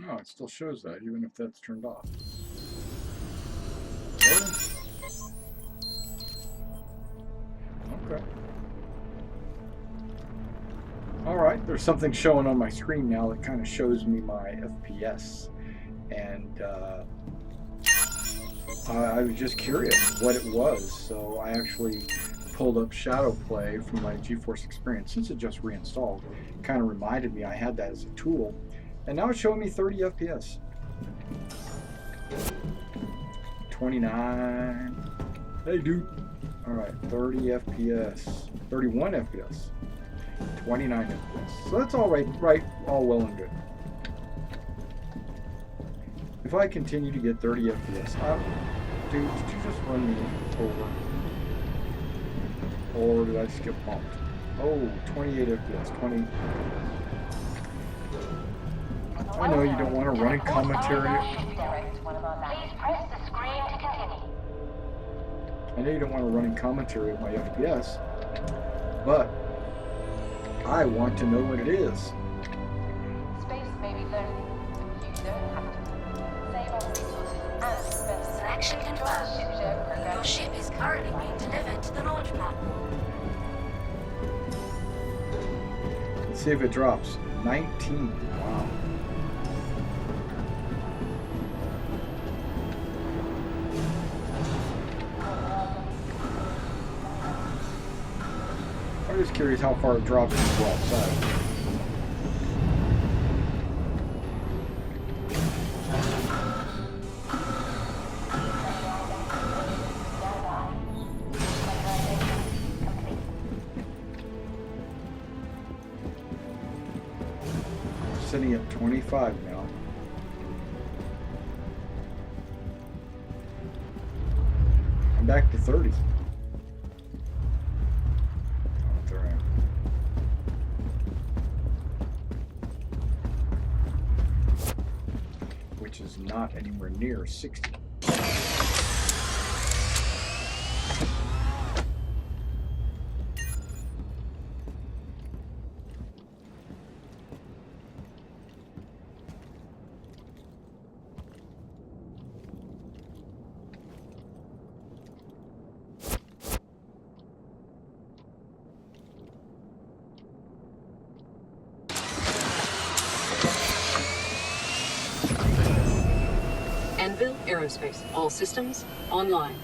No, it still shows that, even if that's turned off. Okay. Alright, there's something showing on my screen now that kind of shows me my FPS. And I was just curious what it was, so I actually pulled up Shadow Play from my GeForce Experience. Since it just reinstalled, it kind of reminded me I had that as a tool. And now it's showing me 30 FPS. 29. Hey, dude. Alright, 30 FPS. 31 FPS. 29 FPS. So that's all right, all well and good. If I continue to get 30 FPS, dude, did you just run me over? Or did I skip bumped? Oh, 28 FPS, 20. I know you don't want to run in commentary. I know you don't want to run in commentary with my FPS, but I want to know what it is. Space may be lonely. You don't have to. Save on resources and spend. Selection confirmed. Your ship is currently being delivered to the launch platform. Let's see if it drops. 19. Wow. I'm just curious how far it drops when you go outside. Sitting at 25 now. I'm back to 30. Which is not anywhere near 60. Aerospace. All systems online.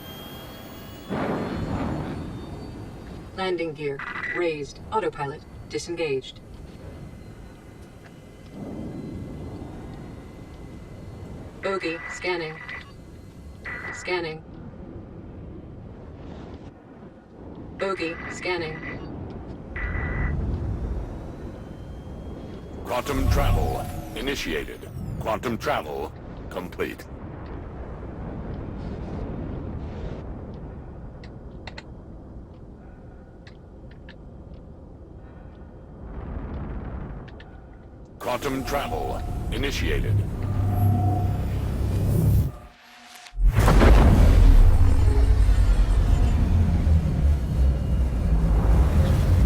Landing gear raised. Autopilot disengaged. Bogey scanning. Scanning. Bogey scanning. Quantum travel initiated. Quantum travel complete. Quantum travel initiated.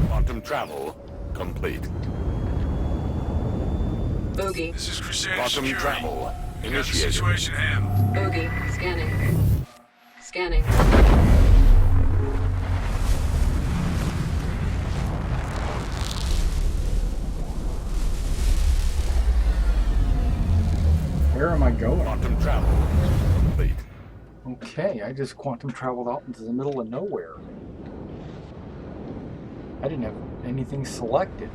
Quantum travel complete. Bogey. This is Crusader Quantum Security. travel We got the initiated. situation at hand. Bogey scanning. Scanning. Where am I going? Quantum travel complete. Okay, I just quantum traveled out into the middle of nowhere. I didn't have anything selected.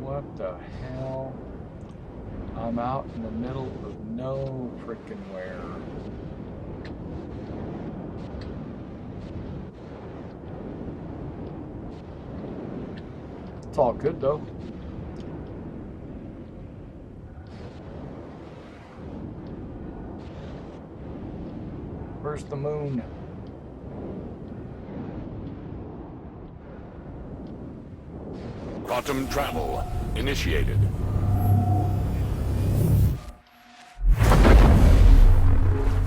What the hell? I'm out in the middle of no frickin' where. It's all good though. Where's the moon? Quantum travel initiated.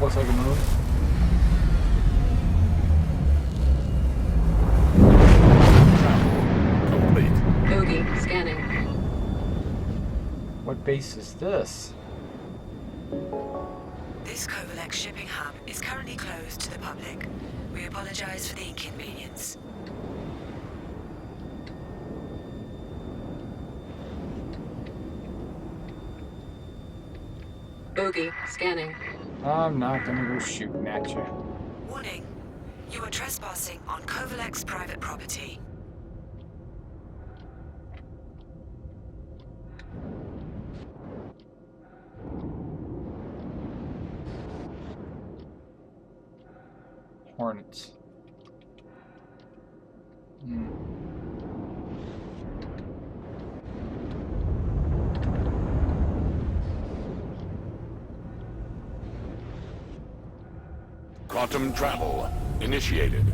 Looks like a moon. Complete. Bogey scanning. What base place is this? This Covolex shipping hub is currently closed to the public. We apologize for the inconvenience. Bogey. Scanning. I'm not gonna go shooting at you. Warning. You are trespassing on Covolex private property. Hornets. Quantum travel initiated.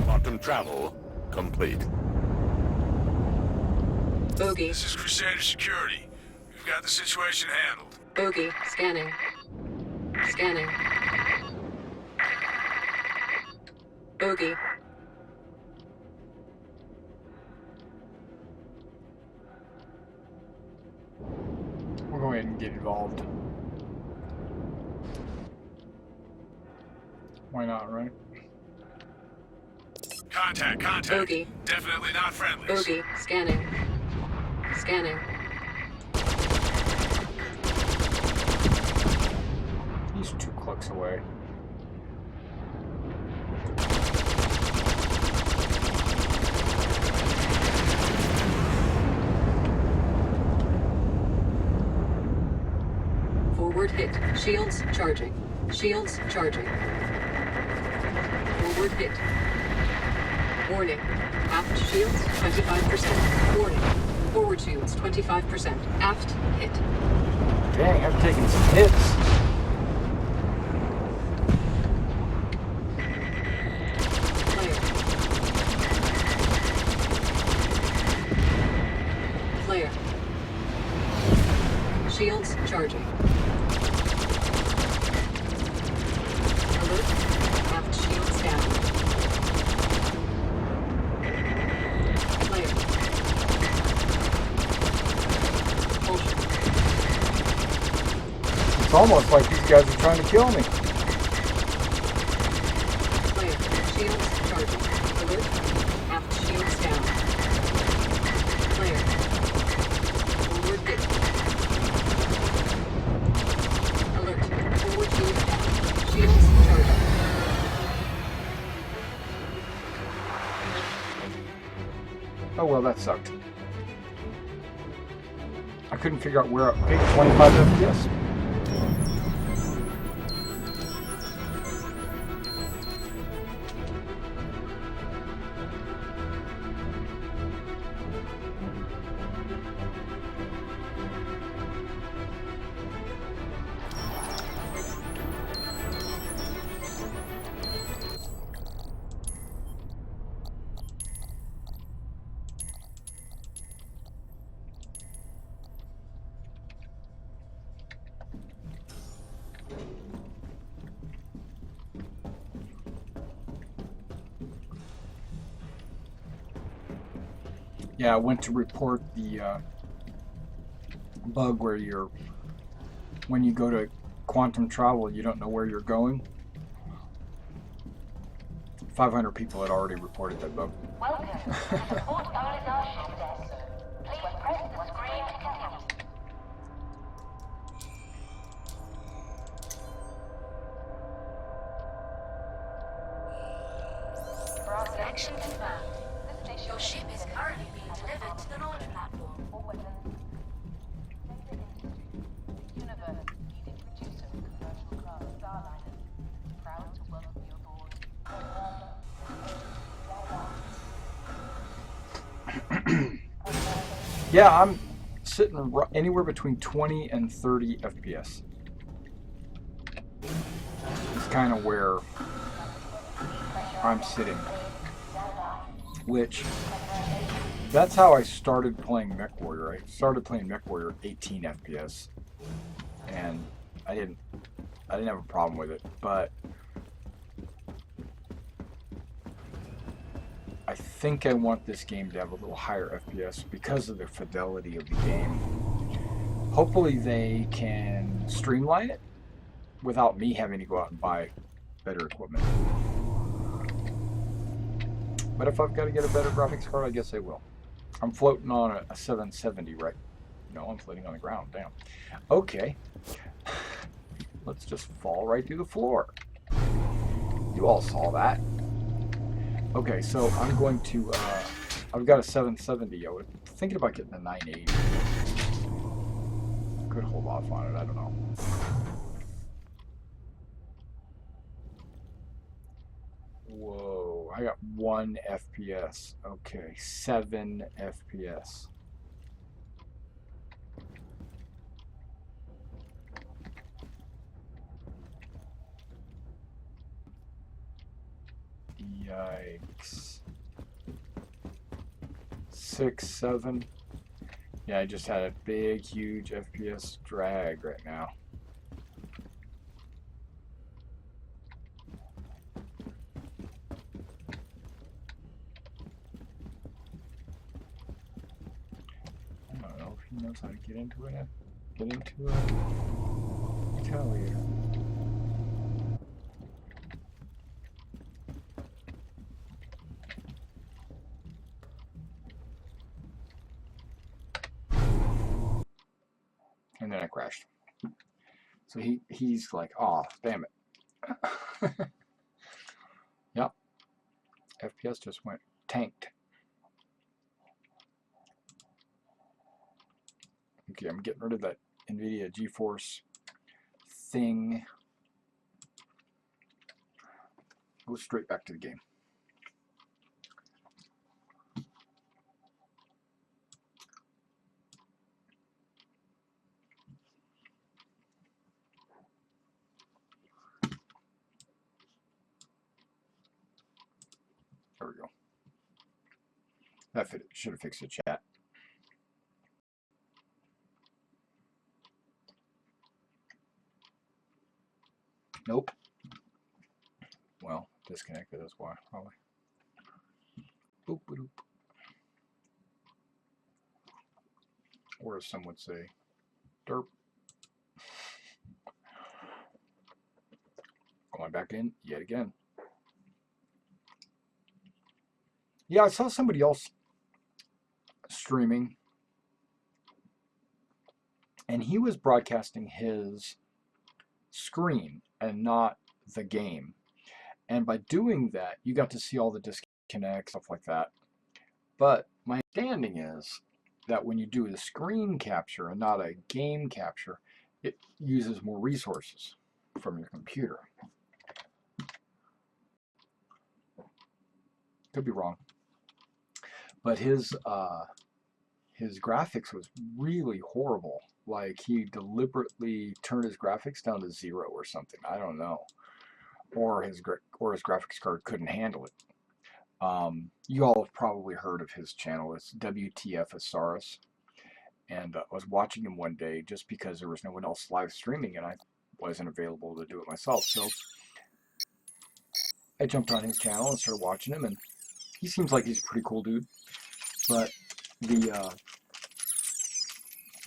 Quantum travel complete. Bogey. This is Crusader Security. We've got the situation handled. Bogey. Scanning. Scanning. Bogey. We'll go ahead and get involved. Why not, right? Contact. Bogey. Definitely not friendly. Bogey. Scanning. Scanning. He's 2 clicks away. Forward hit. Shields charging. Shields charging. Forward hit. Warning. Aft shields 25%. Warning. Forward shields 25%. Aft hit. Dang, I've taken some hits. Flare. Shields charging. Alert. Aft shields down. Flare. Propulsion. It's almost like these guys are trying to kill me. Flare. Shields charging. Alert. Aft shields down. Flare. Forward hit. Alert. Forward shields down. Shields charging. Oh well, that sucked. I couldn't figure out where. Okay, 25 FPS. Yeah, I went to report the bug where when you go to quantum travel, you don't know where you're going. 500 people had already reported that bug. Welcome to the Port Olisar ship desk. Please press the screen to continue. Connection confirmed. Your ship is currently being delivered to the launch platform. Universe leading producer of commercial class starliners. Proud to welcome you aboard. Yeah, I'm sitting anywhere between 20 and 30 FPS. It's kind of where I'm sitting. Which, that's how I started playing MechWarrior. I started playing MechWarrior at 18 FPS, and I didn't have a problem with it. But I think I want this game to have a little higher FPS because of the fidelity of the game. Hopefully they can streamline it without me having to go out and buy better equipment. But if I've got to get a better graphics card, I guess I will. I'm floating on a 770, right? No, I'm floating on the ground. Damn. Okay. Let's just fall right through the floor. You all saw that. Okay, so I'm going to, I've got a 770. I was thinking about getting a 980. Could hold off on it, I don't know. Whoa, I got 1 FPS. Okay, 7 FPS. Yikes. 6, 7. Yeah, I just had a big, huge FPS drag right now. I don't know if he knows how to get into it. Get into it. Retaliator. And then I crashed. So he's like, oh, damn it. Yep. FPS just went tanked. Okay, I'm getting rid of that NVIDIA GeForce thing. Go straight back to the game. There we go. That should have fixed the chat. Nope. Well, disconnected, that's why, probably. Boop, boop. Or as some would say, derp. Going back in yet again. Yeah, I saw somebody else streaming, and he was broadcasting his screen and not the game. And by doing that, you got to see all the disconnects, stuff like that. But my understanding is that when you do the screen capture and not a game capture, it uses more resources from your computer. Could be wrong. But his graphics was really horrible. Like he deliberately turned his graphics down to 0 or something. I don't know. Or his graphics card couldn't handle it. You all have probably heard of his channel. It's WTF Asaurus. And I was watching him one day just because there was no one else live streaming and I wasn't available to do it myself. So I jumped on his channel and started watching him, and he seems like he's a pretty cool dude. But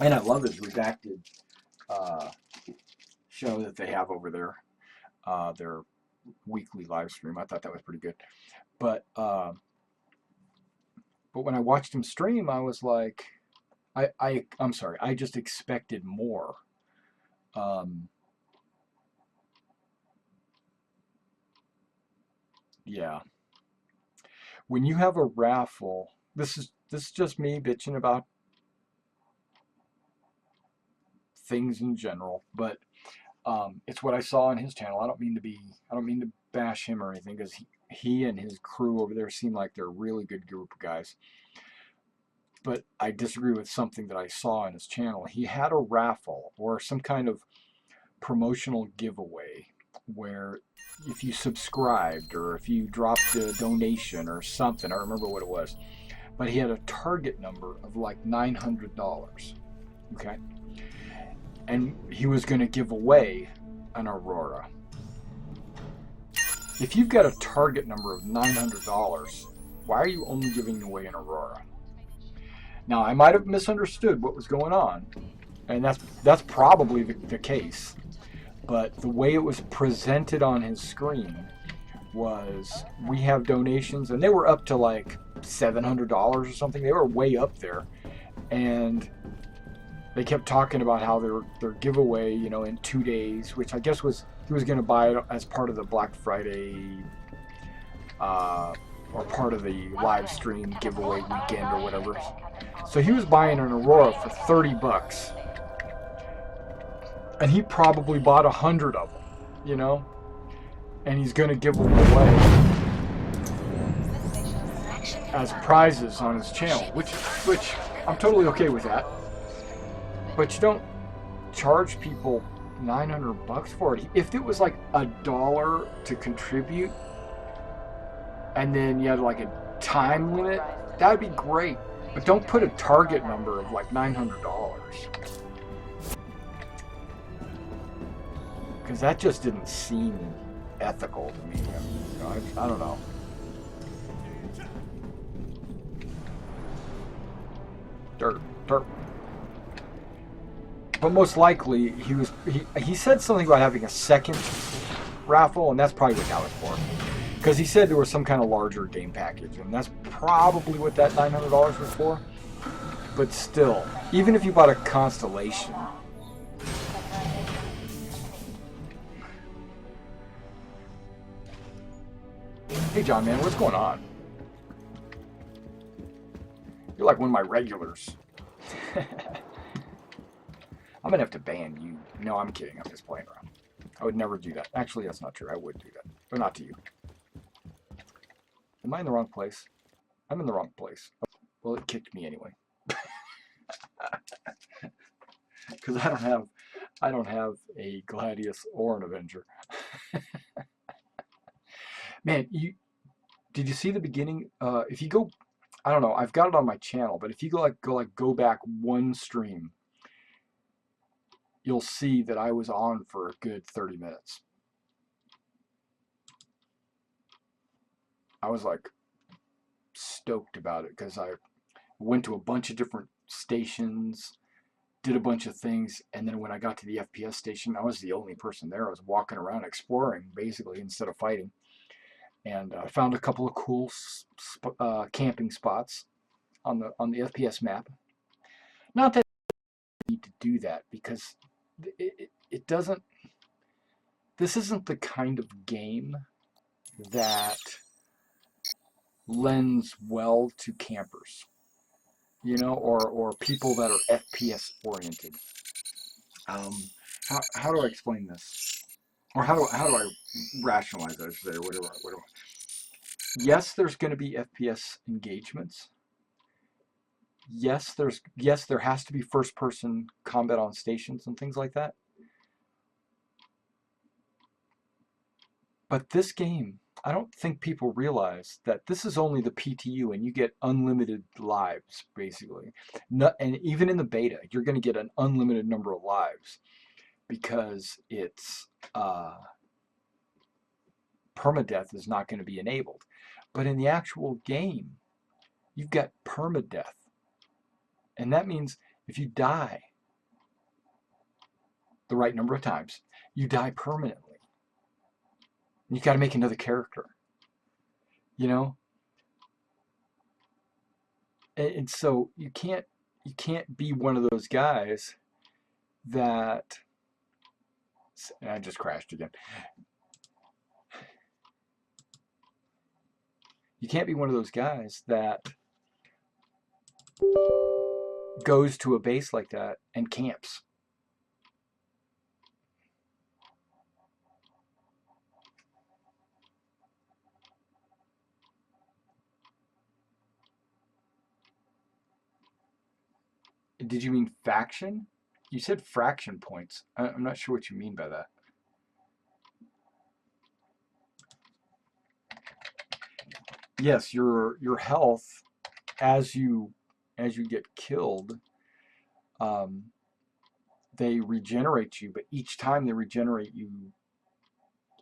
and I love his redacted show that they have over there, their weekly live stream. I thought that was pretty good. But when I watched him stream, I was like, I'm sorry, I just expected more. Yeah. When you have a raffle, this is just me bitching about things in general, but it's what I saw on his channel. I don't mean to bash him or anything, because he and his crew over there seem like they're a really good group of guys. But I disagree with something that I saw on his channel. He had a raffle or some kind of promotional giveaway where if you subscribed or if you dropped a donation or something, I don't remember what it was, but he had a target number of like $900, okay? And he was going to give away an Aurora. If you've got a target number of $900 Why are you only giving away an Aurora? Now, I might have misunderstood what was going on, and that's probably the case. But the way it was presented on his screen was, we have donations, and they were up to like $700 or something. They were way up there, and they kept talking about how their giveaway, you know, in 2 days, which I guess was, he was going to buy it as part of the Black Friday or part of the live stream giveaway weekend or whatever. So he was buying an Aurora for 30 bucks. And he probably bought 100 of them, you know? And he's going to give them away as prizes on his channel, which I'm totally okay with that. But you don't charge people 900 bucks for it. If it was like $1 to contribute, and then you had like a time limit, that would be great. But don't put a target number of like $900. Because that just didn't seem ethical to me. I don't know. Dirt. But most likely he said something about having a second raffle, and that's probably what that was for. Because he said there was some kind of larger game package, and that's probably what that $900 was for. But still, even if you bought a Constellation, hey John, man, what's going on? You're like one of my regulars. I'm gonna have to ban you. No, I'm kidding. I'm just playing around. I would never do that. Actually, that's not true. I would do that, but not to you. Am I in the wrong place? I'm in the wrong place. Well, it kicked me anyway. Because I don't have a Gamdias or an Avenger. Man, did you see the beginning? If you go, I don't know, I've got it on my channel, but if you go back one stream, you'll see that I was on for a good 30 minutes. I was like stoked about it because I went to a bunch of different stations, did a bunch of things, and then when I got to the FPS station, I was the only person there. I was walking around exploring basically instead of fighting, and found a couple of cool camping spots on the FPS map. Not that you need to do that, because it doesn't. This isn't the kind of game that lends well to campers, you know, or people that are FPS oriented. How do I explain this, or how do I rationalize that? Or whatever. Yes, there's going to be FPS engagements. Yes, there has to be first-person combat on stations and things like that. But this game, I don't think people realize that this is only the PTU, and you get unlimited lives, basically. And even in the beta, you're going to get an unlimited number of lives, because it's permadeath is not going to be enabled. But in the actual game, you've got permadeath. And that means if you die the right number of times, you die permanently. You got to make another character, you know. And so you can't be one of those guys that. And I just crashed again. You can't be one of those guys that goes to a base like that and camps. Did you mean faction? You said fraction points. I'm not sure what you mean by that. Yes, your health as you get killed, they regenerate you, but each time they regenerate you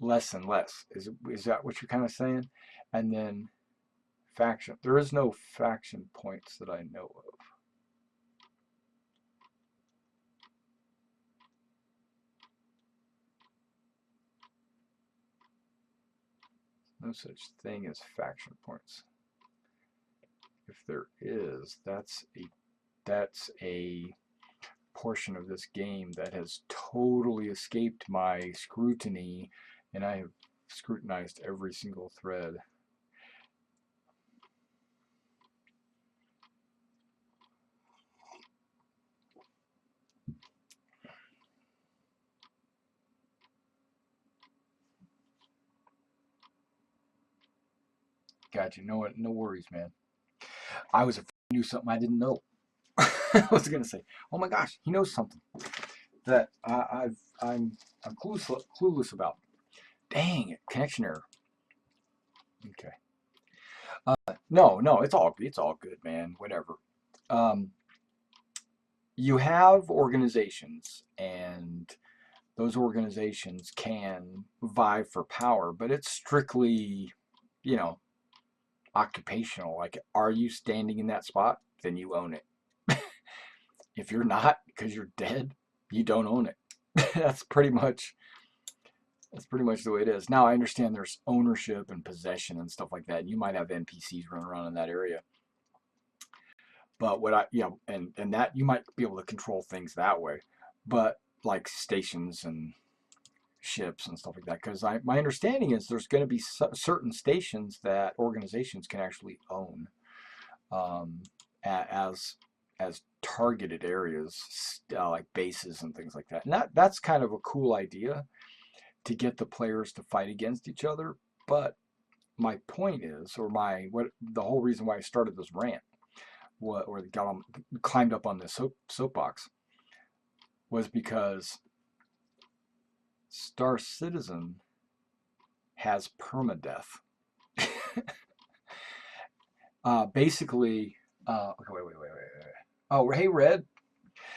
less and less. Is that what you're kind of saying? And then faction. There is no faction points that I know of. No such thing as faction points. If there is, that's a portion of this game that has totally escaped my scrutiny, and I have scrutinized every single thread. Gotcha. No worries, man. I knew something I didn't know. I was gonna say, oh my gosh, he knows something that I'm clueless about. Dang it, connection error. Okay. No, it's all good, man. Whatever. You have organizations, and those organizations can vie for power, but it's strictly, you know, occupational. Like, are you standing in that spot? Then you own it. If you're not, because you're dead, you don't own it. That's pretty much the way it is. Now, I understand there's ownership and possession and stuff like that. You might have NPCs running around in that area. But and that you might be able to control things that way. But like stations and ships and stuff like that, because my understanding is there's going to be certain stations that organizations can actually own as targeted areas, like bases and things like that. And that's kind of a cool idea to get the players to fight against each other. But my point is, the whole reason why I started this rant, climbed up on this soapbox, was because Star Citizen has permadeath. Basically, okay, wait. Oh, hey, Red.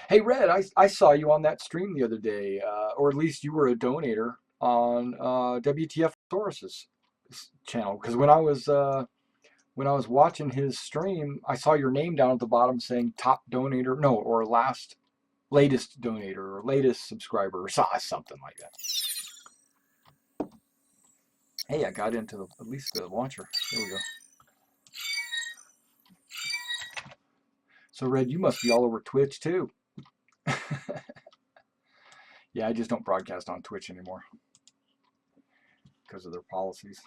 Hey, Red, I saw you on that stream the other day, or at least you were a donator on WTF Taurus's channel. Because when I was watching his stream, I saw your name down at the bottom saying top donator, no, or latest donator, or latest subscriber, or something like that. Hey, I got into at least the launcher. There we go. So, Red, you must be all over Twitch, too. Yeah, I just don't broadcast on Twitch anymore because of their policies.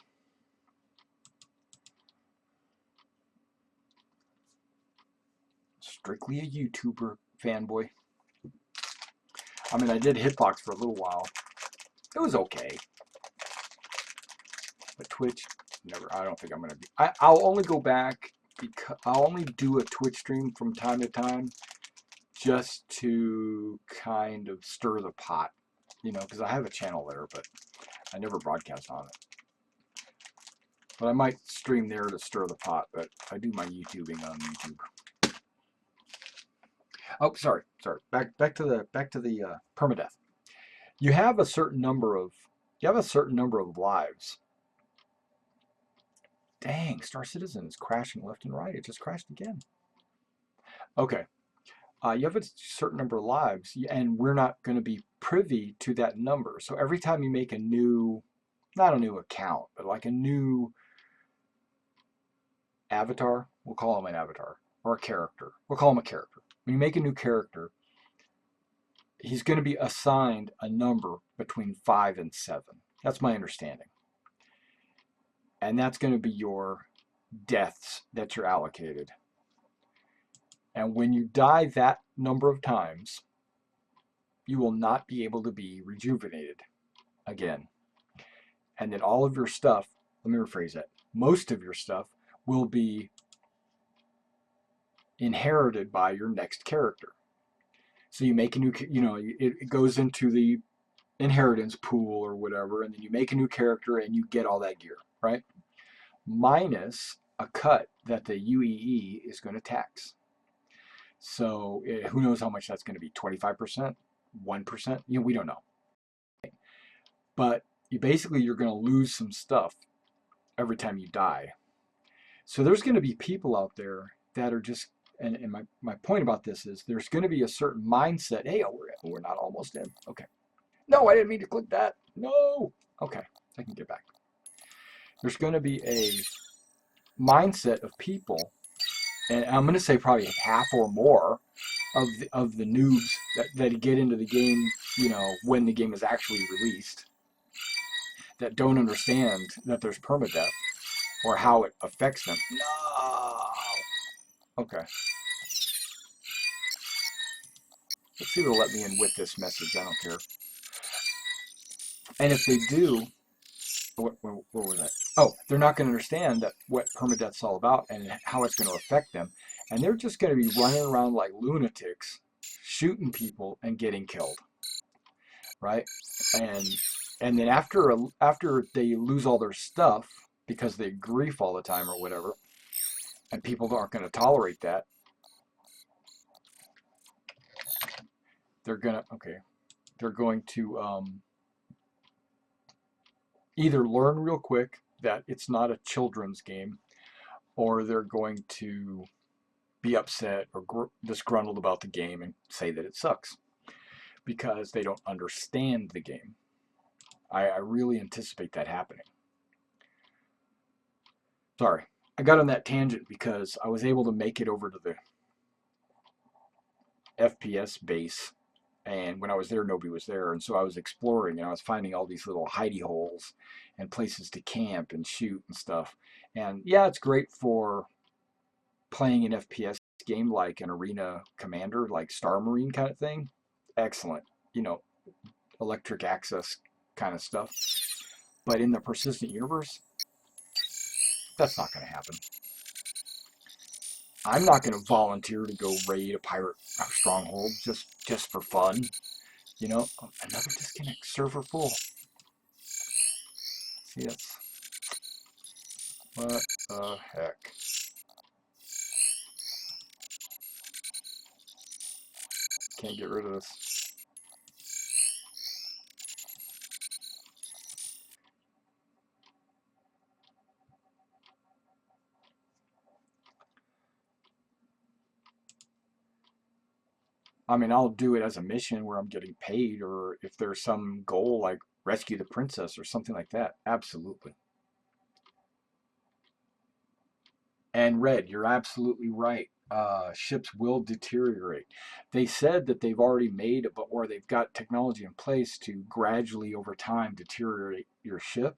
Strictly a YouTuber fanboy. I mean, I did Hitbox for a little while. It was okay. But Twitch, never. I don't think I'm going to be. I'll only go back because I'll only do a Twitch stream from time to time just to kind of stir the pot, because I have a channel there, but I never broadcast on it. But I might stream there to stir the pot, but I do my YouTubing on YouTube. Oh, sorry. Back to the permadeath. You have a certain number of lives. Dang, Star Citizen is crashing left and right. It just crashed again. Okay. You have a certain number of lives, and we're not going to be privy to that number. So every time you make not a new account, but like a new avatar, we'll call him an avatar, or a character. We'll call him a character. When you make a new character, he's going to be assigned a number between 5 and 7. That's my understanding. And that's going to be your deaths that you're allocated. And when you die that number of times, you will not be able to be rejuvenated again. And then all of your stuff, let me rephrase that, most of your stuff will be inherited by your next character. So you make a new, it goes into the inheritance pool or whatever, and then you make a new character and you get all that gear, right? Minus a cut that the UEE is going to tax. So who knows how much that's going to be, 25%, 1%? We don't know. But you're going to lose some stuff every time you die. So there's going to be people out there that are just, and my point about this is there's going to be a certain mindset. Hey, oh, we're not almost in. Okay. No, I didn't mean to click that. No. Okay, I can get back. There's going to be a mindset of people, and I'm going to say probably half or more of the noobs that get into the game, you know, when the game is actually released, that don't understand that there's permadeath or how it affects them. No. Okay. Let's see if it'll let me in with this message. I don't care. And if they do, where was that? Oh, they're not going to understand that what permadeath's all about and how it's going to affect them. And they're just going to be running around like lunatics, shooting people and getting killed. Right? And then after they lose all their stuff because they grief all the time or whatever, and people aren't going to tolerate that, they're going to either learn real quick that it's not a children's game, or they're going to be upset or disgruntled about the game and say that it sucks because they don't understand the game. I really anticipate that happening. Sorry, I got on that tangent because I was able to make it over to the FPS base, and when I was there, nobody was there, and so I was exploring, and I was finding all these little hidey holes and places to camp and shoot and stuff. And yeah, it's great for playing an FPS game like an Arena Commander, like Star Marine kind of thing. Excellent, you know, electric access kind of stuff. But in the persistent universe, that's not going to happen. I'm not going to volunteer to go raid a pirate stronghold just for fun. You know, oh, another disconnect, server full. See, that's, what the heck? Can't get rid of this. I mean, I'll do it as a mission where I'm getting paid, or if there's some goal like rescue the princess or something like that. Absolutely. And Red, you're absolutely right. Ships will deteriorate. They said that they've already made, or they've got technology in place to gradually over time deteriorate your ship.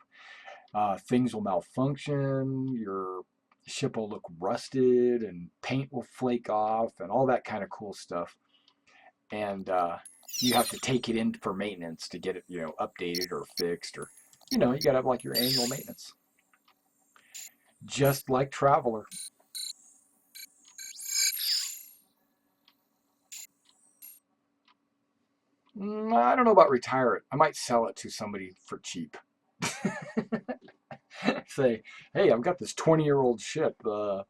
Things will malfunction, your ship will look rusted, and paint will flake off, and all that kind of cool stuff. And you have to take it in for maintenance to get it, you know, updated or fixed, or, you know, you got to have like your annual maintenance. Just like Traveler. I don't know about retire it. I might sell it to somebody for cheap. Say, hey, I've got this 20-year-old ship, you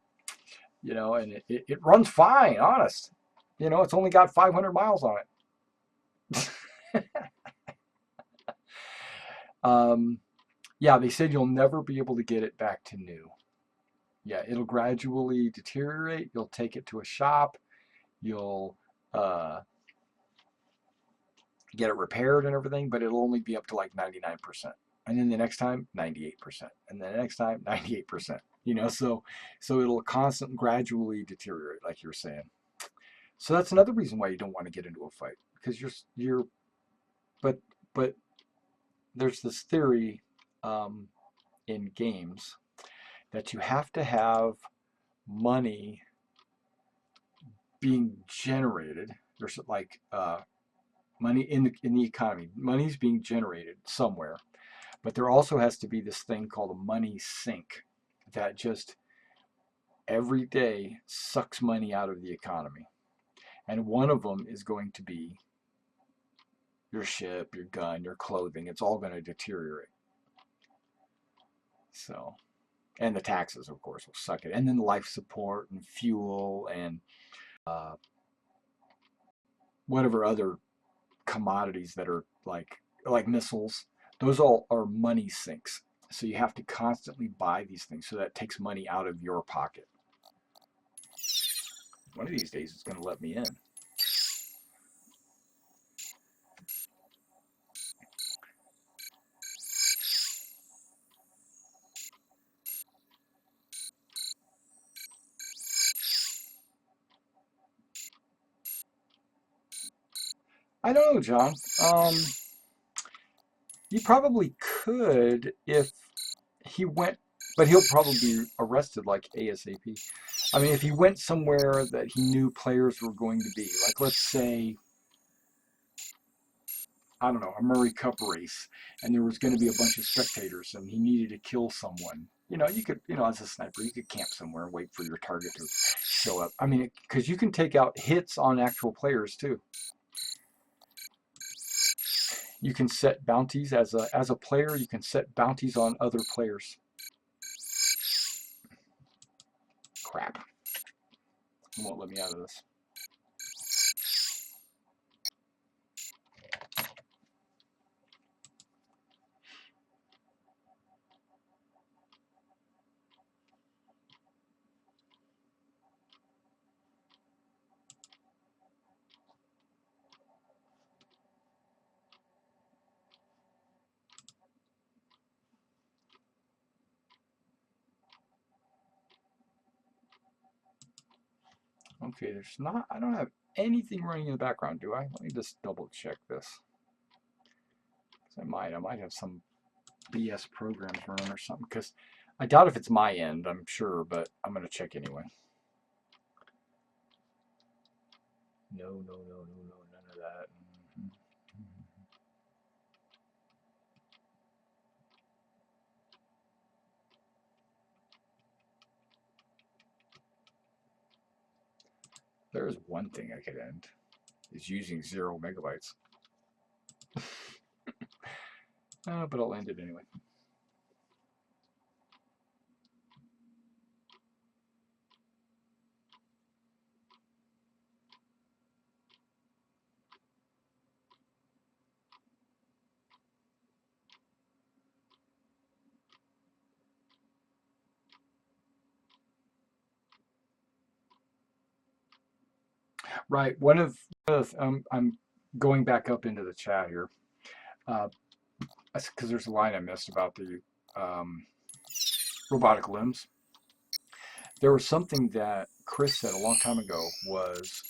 know, and it runs fine, honest. You know, it's only got 500 miles on it. Yeah, they said you'll never be able to get it back to new. Yeah, it'll gradually deteriorate. You'll take it to a shop. You'll get it repaired and everything, but it'll only be up to like 99%. And then the next time, 98%. And then the next time, 98%. You know, so it'll constantly, gradually deteriorate, like you're saying. So that's another reason why you don't want to get into a fight, because but there's this theory in games that you have to have money being generated. There's like money in the economy. Money's being generated somewhere, but there also has to be this thing called a money sink that just every day sucks money out of the economy. And one of them is going to be your ship, your gun, your clothing. It's all going to deteriorate. So, and the taxes, of course, will suck it. And then life support and fuel and whatever other commodities that are like missiles. Those all are money sinks. So you have to constantly buy these things. So that takes money out of your pocket. One of these days it's going to let me in. I don't know, John. You probably could if he went, but he'll probably be arrested like ASAP. I mean, if he went somewhere that he knew players were going to be, like let's say, I don't know, a Murray Cup race, and there was going to be a bunch of spectators, and he needed to kill someone. You know, you could, you know, as a sniper, you could camp somewhere and wait for your target to show up. I mean, because you can take out hits on actual players too. You can set bounties as a player. You can set bounties on other players. Crap. It won't let me out of this. Okay, there's not, I don't have anything running in the background, do I? Let me just double check this. I might have some BS programs running or something, because I doubt if it's my end, I'm sure, but I'm going to check anyway. No, none of that. There's one thing I could end, is using 0 megabytes. But I'll end it anyway. Right, I'm going back up into the chat here, because there's a line I missed about the robotic limbs. There was something that Chris said a long time ago was,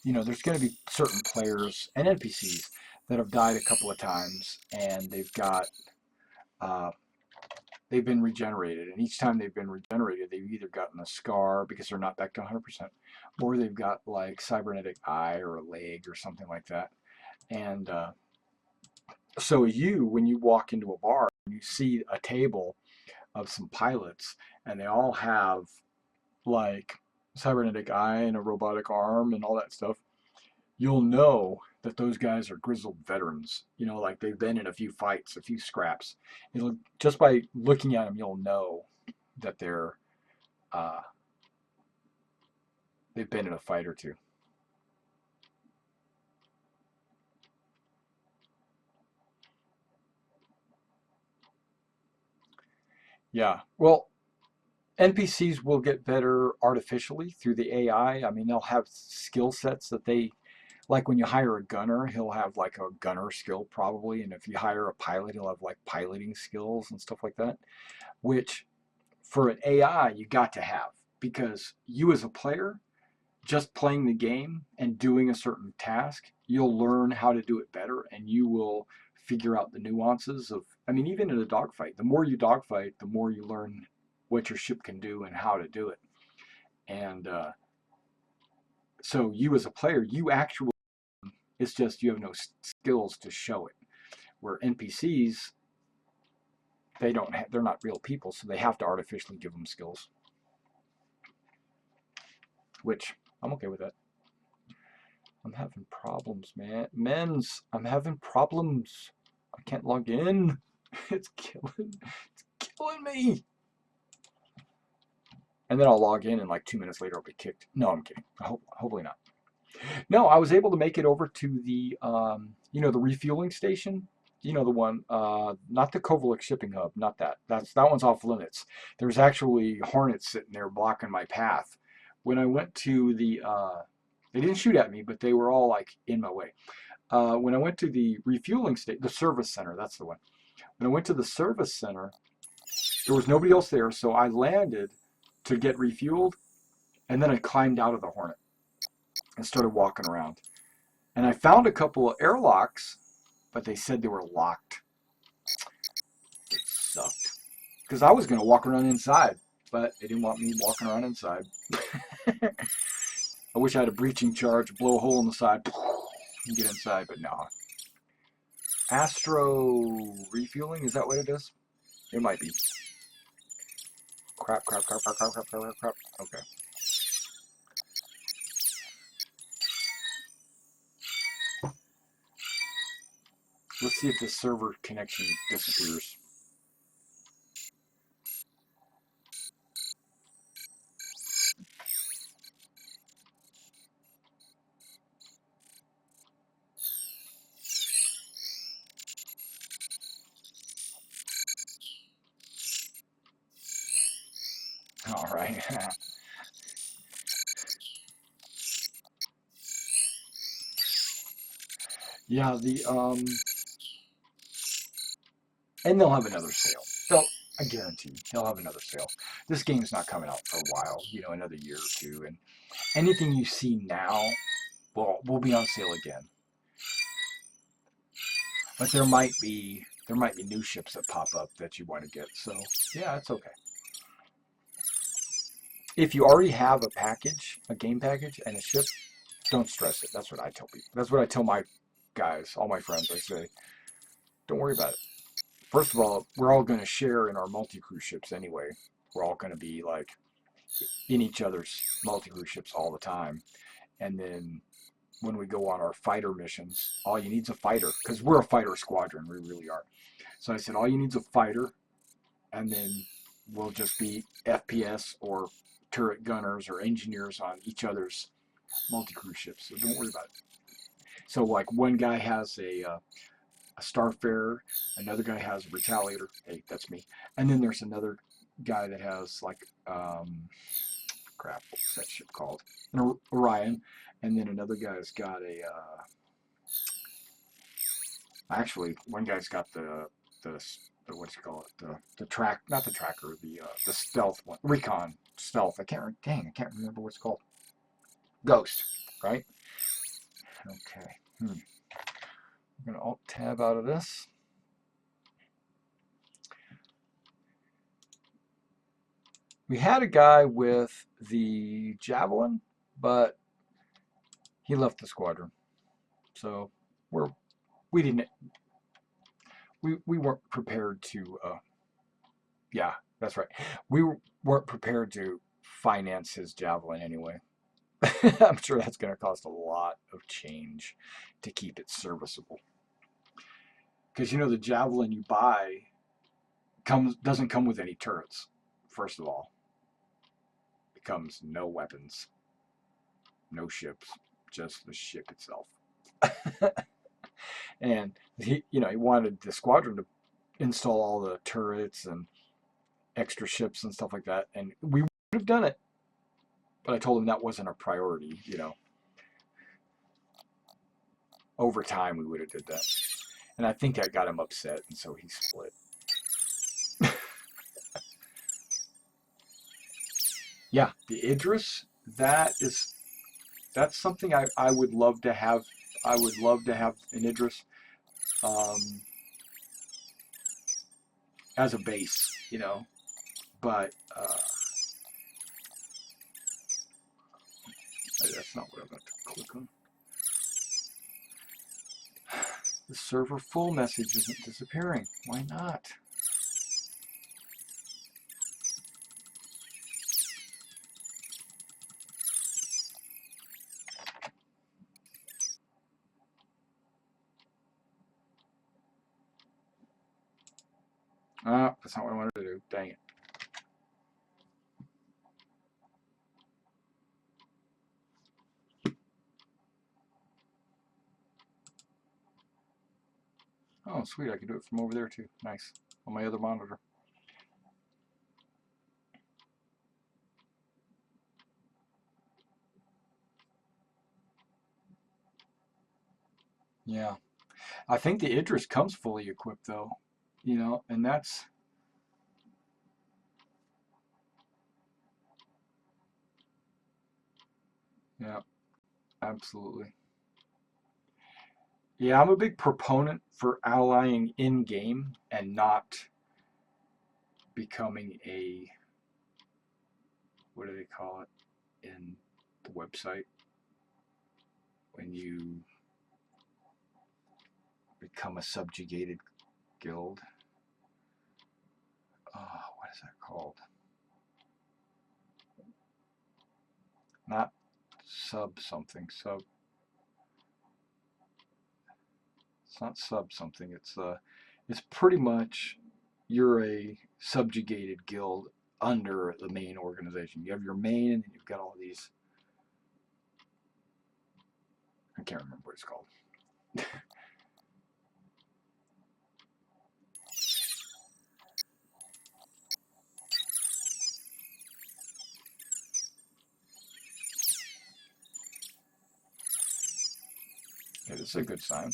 you know, there's going to be certain players and NPCs that have died a couple of times, and they've got, they've been regenerated, and each time they've been regenerated, they've either gotten a scar because they're not back to 100%, or they've got like cybernetic eye or a leg or something like that. And so when you walk into a bar, and you see a table of some pilots, and they all have like cybernetic eye and a robotic arm and all that stuff, you'll know that those guys are grizzled veterans. You know, like they've been in a few fights, a few scraps. It'll, just by looking at them, you'll know that they're they've been in a fight or two. Yeah, well, NPCs will get better artificially through the AI. I mean, they'll have skill sets that they, like when you hire a gunner, he'll have like a gunner skill probably. And if you hire a pilot, he'll have like piloting skills and stuff like that, which for an AI, you got to have, because you as a player, just playing the game and doing a certain task, you'll learn how to do it better, and you will figure out the nuances of, I mean, even in a dogfight, the more you dogfight, the more you learn what your ship can do and how to do it. And so you as a player, you actually, it's just you have no skills to show it. Where NPCs, they don't have, they're not real people, so they have to artificially give them skills. Which, I'm okay with that. I'm having problems, man. I'm having problems. I can't log in. It's killing me. And then I'll log in, and like 2 minutes later I'll be kicked. No, I'm kidding. Hopefully not. No, I was able to make it over to the, you know, the refueling station You know the one, not the Kovalik shipping hub, not that. That one's off limits. There's actually hornets sitting there blocking my path. When I went to the, they didn't shoot at me, but they were all like in my way. When I went to the refueling station, the service center, that's the one. When I went to the service center, there was nobody else there, so I landed to get refueled, and then I climbed out of the Hornet and started walking around. And I found a couple of airlocks, but they said they were locked. It sucked. Because I was going to walk around inside, but they didn't want me walking around inside. I wish I had a breaching charge, blow a hole in the side, and get inside, but no. Astro refueling, is that what it is? It might be. Crap. Okay. Let's see if this server connection disappears. All right. Yeah, and they'll have another sale. I guarantee they'll have another sale. This game's not coming out for a while, another year or two, and anything you see now will be on sale again. But there might be new ships that pop up that you want to get. So yeah, it's okay. If you already have a package, a game package, and a ship, don't stress it. That's what I tell people. That's what I tell my guys, all my friends. I say, don't worry about it. First of all, we're all going to share in our multi-crew ships anyway. We're all going to be like in each other's multi-crew ships all the time. And then when we go on our fighter missions, all you need is a fighter, because we're a fighter squadron. We really are. So I said, all you need is a fighter, and then we'll just be FPS or turret gunners or engineers on each other's multi-crew ships. So don't worry about it. So like one guy has a Starfarer, another guy has a Retaliator. Hey, that's me. And then there's another guy that has like, crap, what's that ship called? An Orion. And then another guy's got a, actually, one guy's got the what do you call it? The track, not the tracker, the stealth one, recon stealth. I can't remember what it's called. Ghost, right? Okay. I'm going to Alt Tab out of this. We had a guy with the Javelin, but he left the squadron. So we weren't prepared to. Yeah, that's right. We weren't prepared to finance his Javelin anyway. I'm sure that's going to cost a lot of change to keep it serviceable. Because the Javelin you buy doesn't come with any turrets. First of all, it comes no weapons, no ships, just the ship itself. And he wanted the squadron to install all the turrets and extra ships and stuff like that, and we would have done it. But I told him that wasn't a priority, Over time, we would have did that. And I think that got him upset, and so he split. Yeah, the Idris, that's something I would love to have. I would love to have an Idris as a base, But that's not what I'm about to click on. The server full message isn't disappearing. Why not? That's not what I wanted to do. Dang it. Oh, sweet, I can do it from over there too. Nice. On my other monitor. Yeah. I think the Idris comes fully equipped though, you know, and that's, yeah, absolutely. Yeah, I'm a big proponent for allying in game and not becoming a, what do they call it in the website? When you become a subjugated guild. What is that called? Not sub something. It's not sub something. It's pretty much you're a subjugated guild under the main organization. You have your main, and then you've got all these. I can't remember what it's called. Okay, this is a good sign.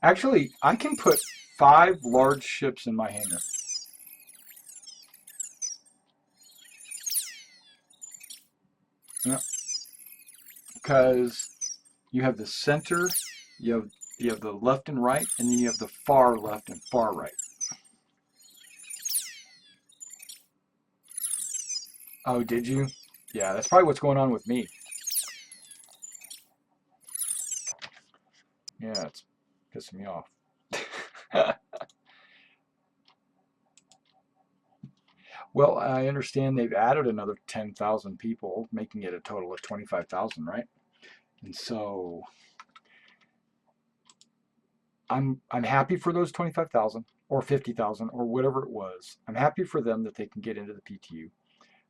Actually, I can put 5 large ships in my hangar. Yeah. Because you have the center, you have the left and right, and then you have the far left and far right. Oh, did you? Yeah, that's probably what's going on with me. Yeah, it's pissing me off. Well, I understand they've added another 10,000 people, making it a total of 25,000, right? And so I'm happy for those 25,000 or 50,000 or whatever it was. I'm happy for them that they can get into the PTU.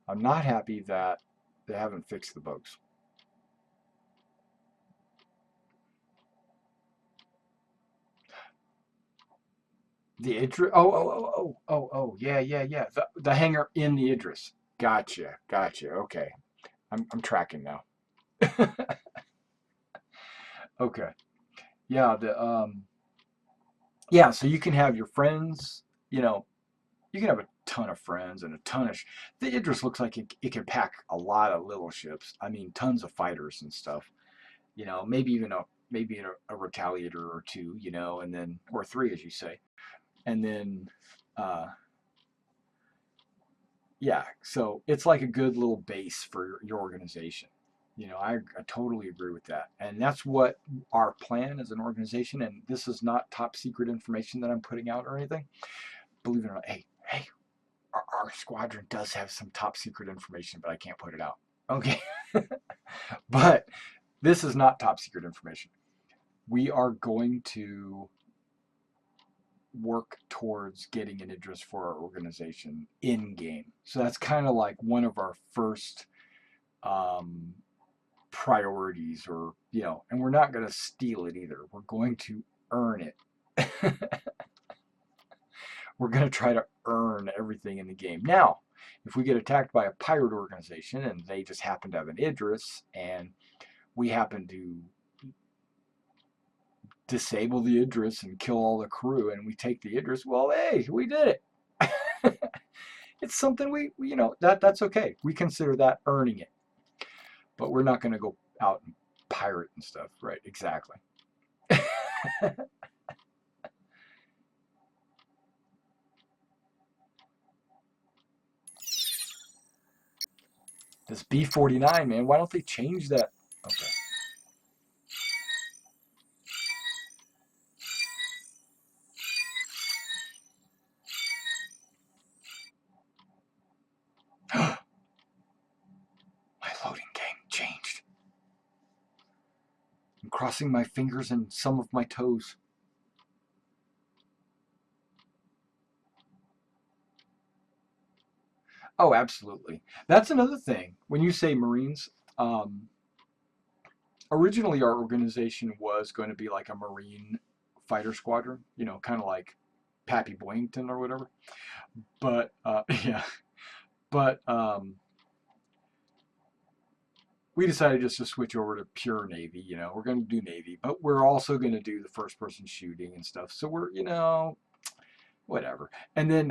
I'm not happy that they haven't fixed the bugs. The Idris. Oh. Yeah. The hangar in the Idris. Gotcha. Okay, I'm tracking now. Okay. Yeah. Yeah. So you can have your friends. You know, you can have a ton of friends and a ton of. The Idris looks like it can pack a lot of little ships. I mean, tons of fighters and stuff. You know, maybe even a retaliator or two. You know, and then or 3, as you say, and then. Yeah, so it's like a good little base for your organization. You know, I totally agree with that. And that's what our plan as an organization, and this is not top secret information that I'm putting out or anything. Believe it or not, hey, our squadron does have some top secret information, but I can't put it out. Okay. But this is not top secret information. We are going to work towards getting an interest for our organization in game. So that's kind of like one of our first priorities, or you know, and we're not going to steal it either. We're going to earn it. We're going to try to earn everything in the game. Now, if we get attacked by a pirate organization and they just happen to have an Idris and we happen to disable the Idris and kill all the crew and we take the Idris, well, hey, we did it. It's something we you know, that's okay. We consider that earning it. But we're not going to go out and pirate and stuff, right? Exactly. This B49, man, why don't they change that? Okay. crossing my fingers and some of my toes. Oh, absolutely. That's another thing. When you say Marines, originally our organization was going to be like a Marine fighter squadron, you know, kind of like Pappy Boyington or whatever. But yeah, but we decided just to switch over to pure Navy. You know, we're going to do Navy, but we're also going to do the first-person shooting and stuff. So we're, you know, whatever. And then,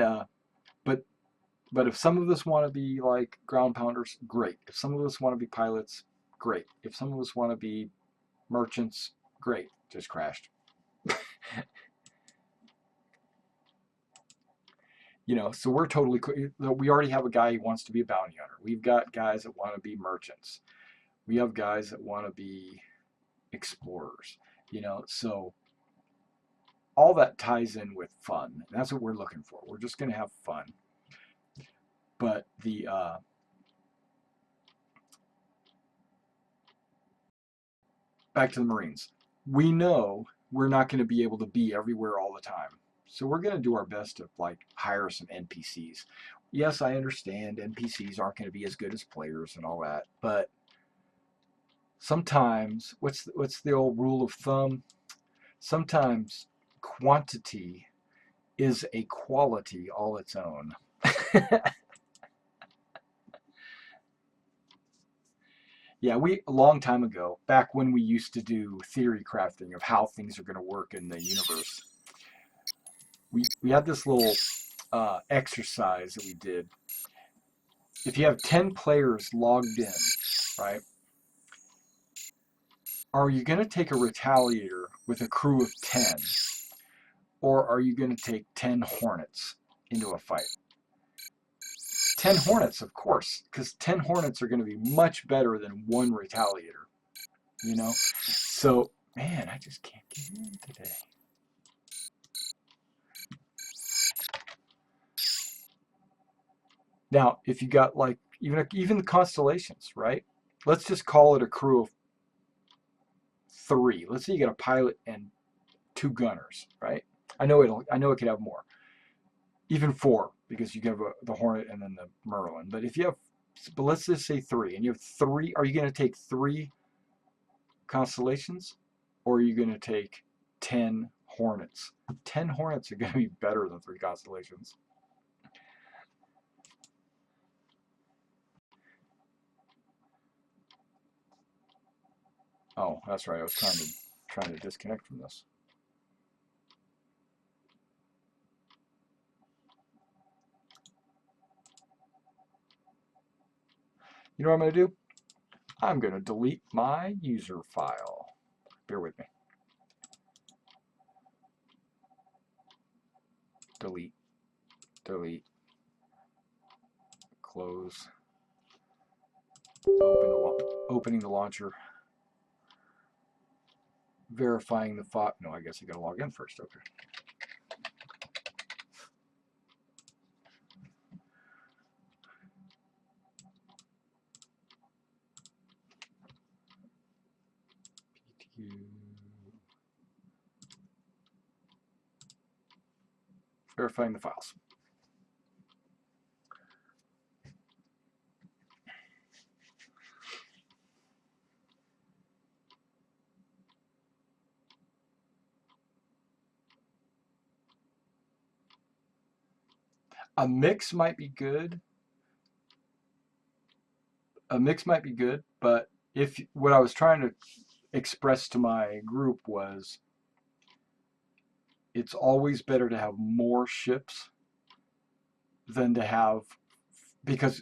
but if some of us want to be like ground pounders, great. If some of us want to be pilots, great. If some of us want to be merchants, great. Just crashed. You know, so we're totally, we already have a guy who wants to be a bounty hunter. We've got guys that want to be merchants. We have guys that want to be explorers, you know, so all that ties in with fun. And that's what we're looking for. We're just going to have fun. But the, back to the Marines. We know we're not going to be able to be everywhere all the time. So we're going to do our best to like hire some NPCs. Yes, I understand NPCs aren't going to be as good as players and all that, but sometimes what's the old rule of thumb? Sometimes quantity is a quality all its own. Yeah, a long time ago, back when we used to do theory crafting of how things are going to work in the universe, we had this little exercise that we did. If you have 10 players logged in, right, are you going to take a retaliator with a crew of 10, or are you going to take 10 Hornets into a fight? 10 Hornets, of course, because 10 Hornets are going to be much better than one retaliator, you know? So, man, I just can't get in today. Now, if you got like, even the constellations, right? Let's just call it a crew of 3. Let's say you got a pilot and 2 gunners, right? I know it could have more. Even 4, because you have the Hornet and then the Merlin. But let's just say 3, and you have 3. Are you going to take 3 constellations, or are you going to take 10 Hornets? 10 Hornets are going to be better than 3 constellations. Oh, that's right. I was trying to disconnect from this. You know what I'm going to do? I'm going to delete my user file. Bear with me. Delete. Delete. Close. Opening the launcher. Verifying the file. No, I guess I got to log in first. Okay. PTU. Verifying the files. A mix might be good. But if what I was trying to express to my group was it's always better to have more ships than to have, because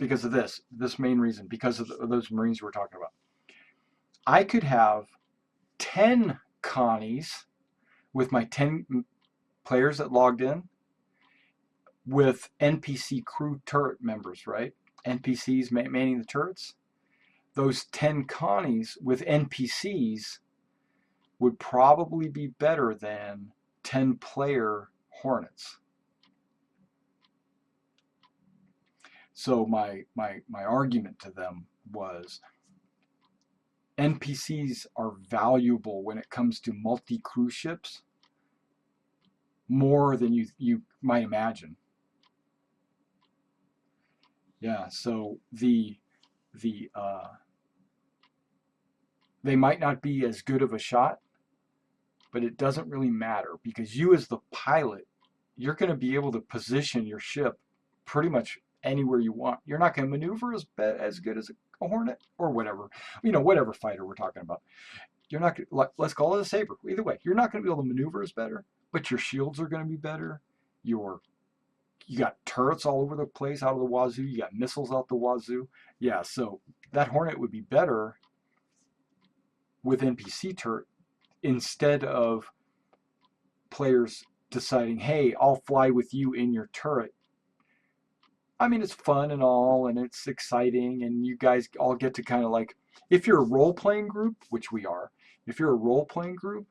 of this main reason, because of those Marines we're talking about. I could have 10 Connies with my 10 players that logged in with NPC crew turret members, right? NPCs manning the turrets. Those 10 Connies with NPCs would probably be better than 10 player Hornets. So my argument to them was NPCs are valuable when it comes to multi-cruise ships more than you might imagine. Yeah, so they might not be as good of a shot, but it doesn't really matter because you as the pilot, you're going to be able to position your ship pretty much anywhere you want. You're not going to maneuver as good as a Hornet or whatever, whatever fighter we're talking about. You're not, let's call it a Saber. Either way, you're not going to be able to maneuver as better, but your shields are going to be better. You got turrets all over the place out of the wazoo. You got missiles out the wazoo. Yeah, so that Hornet would be better with NPC turret instead of players deciding, hey, I'll fly with you in your turret. I mean, it's fun and all, and it's exciting, and you guys all get to kind of like, if you're a role-playing group, which we are, if you're a role-playing group,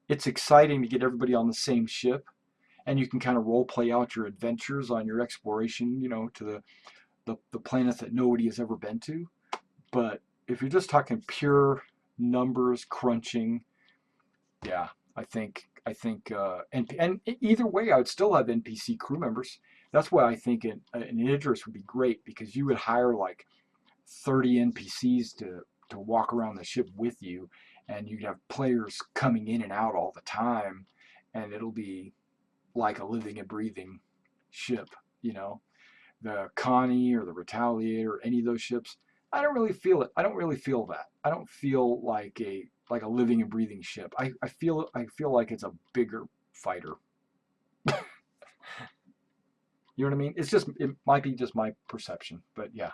it's exciting to get everybody on the same ship, and you can kind of role-play out your adventures on your exploration, to the planet that nobody has ever been to. But if you're just talking pure numbers crunching, yeah, I think, and either way, I would still have NPC crew members. That's why I think an Idris would be great, because you would hire like 30 NPCs to walk around the ship with you, and you'd have players coming in and out all the time, and it'll be like a living and breathing ship, The Connie or the Retaliator or any of those ships, I don't really feel it. I don't really feel that. I don't feel like a living and breathing ship. I feel like it's a bigger fighter. You know what I mean? It might be just my perception, but yeah.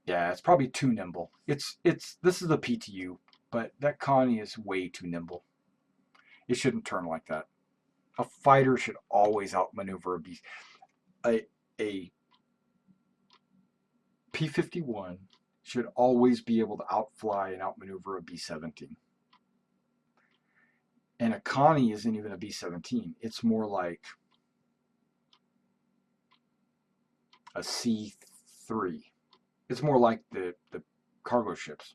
Yeah, it's probably too nimble. This is the PTU, but that Connie is way too nimble. It shouldn't turn like that. A fighter should always outmaneuver a beast. A P-51 should always be able to outfly and outmaneuver a B-17. And a Connie isn't even a B-17. It's more like a C-3. It's more like the cargo ships.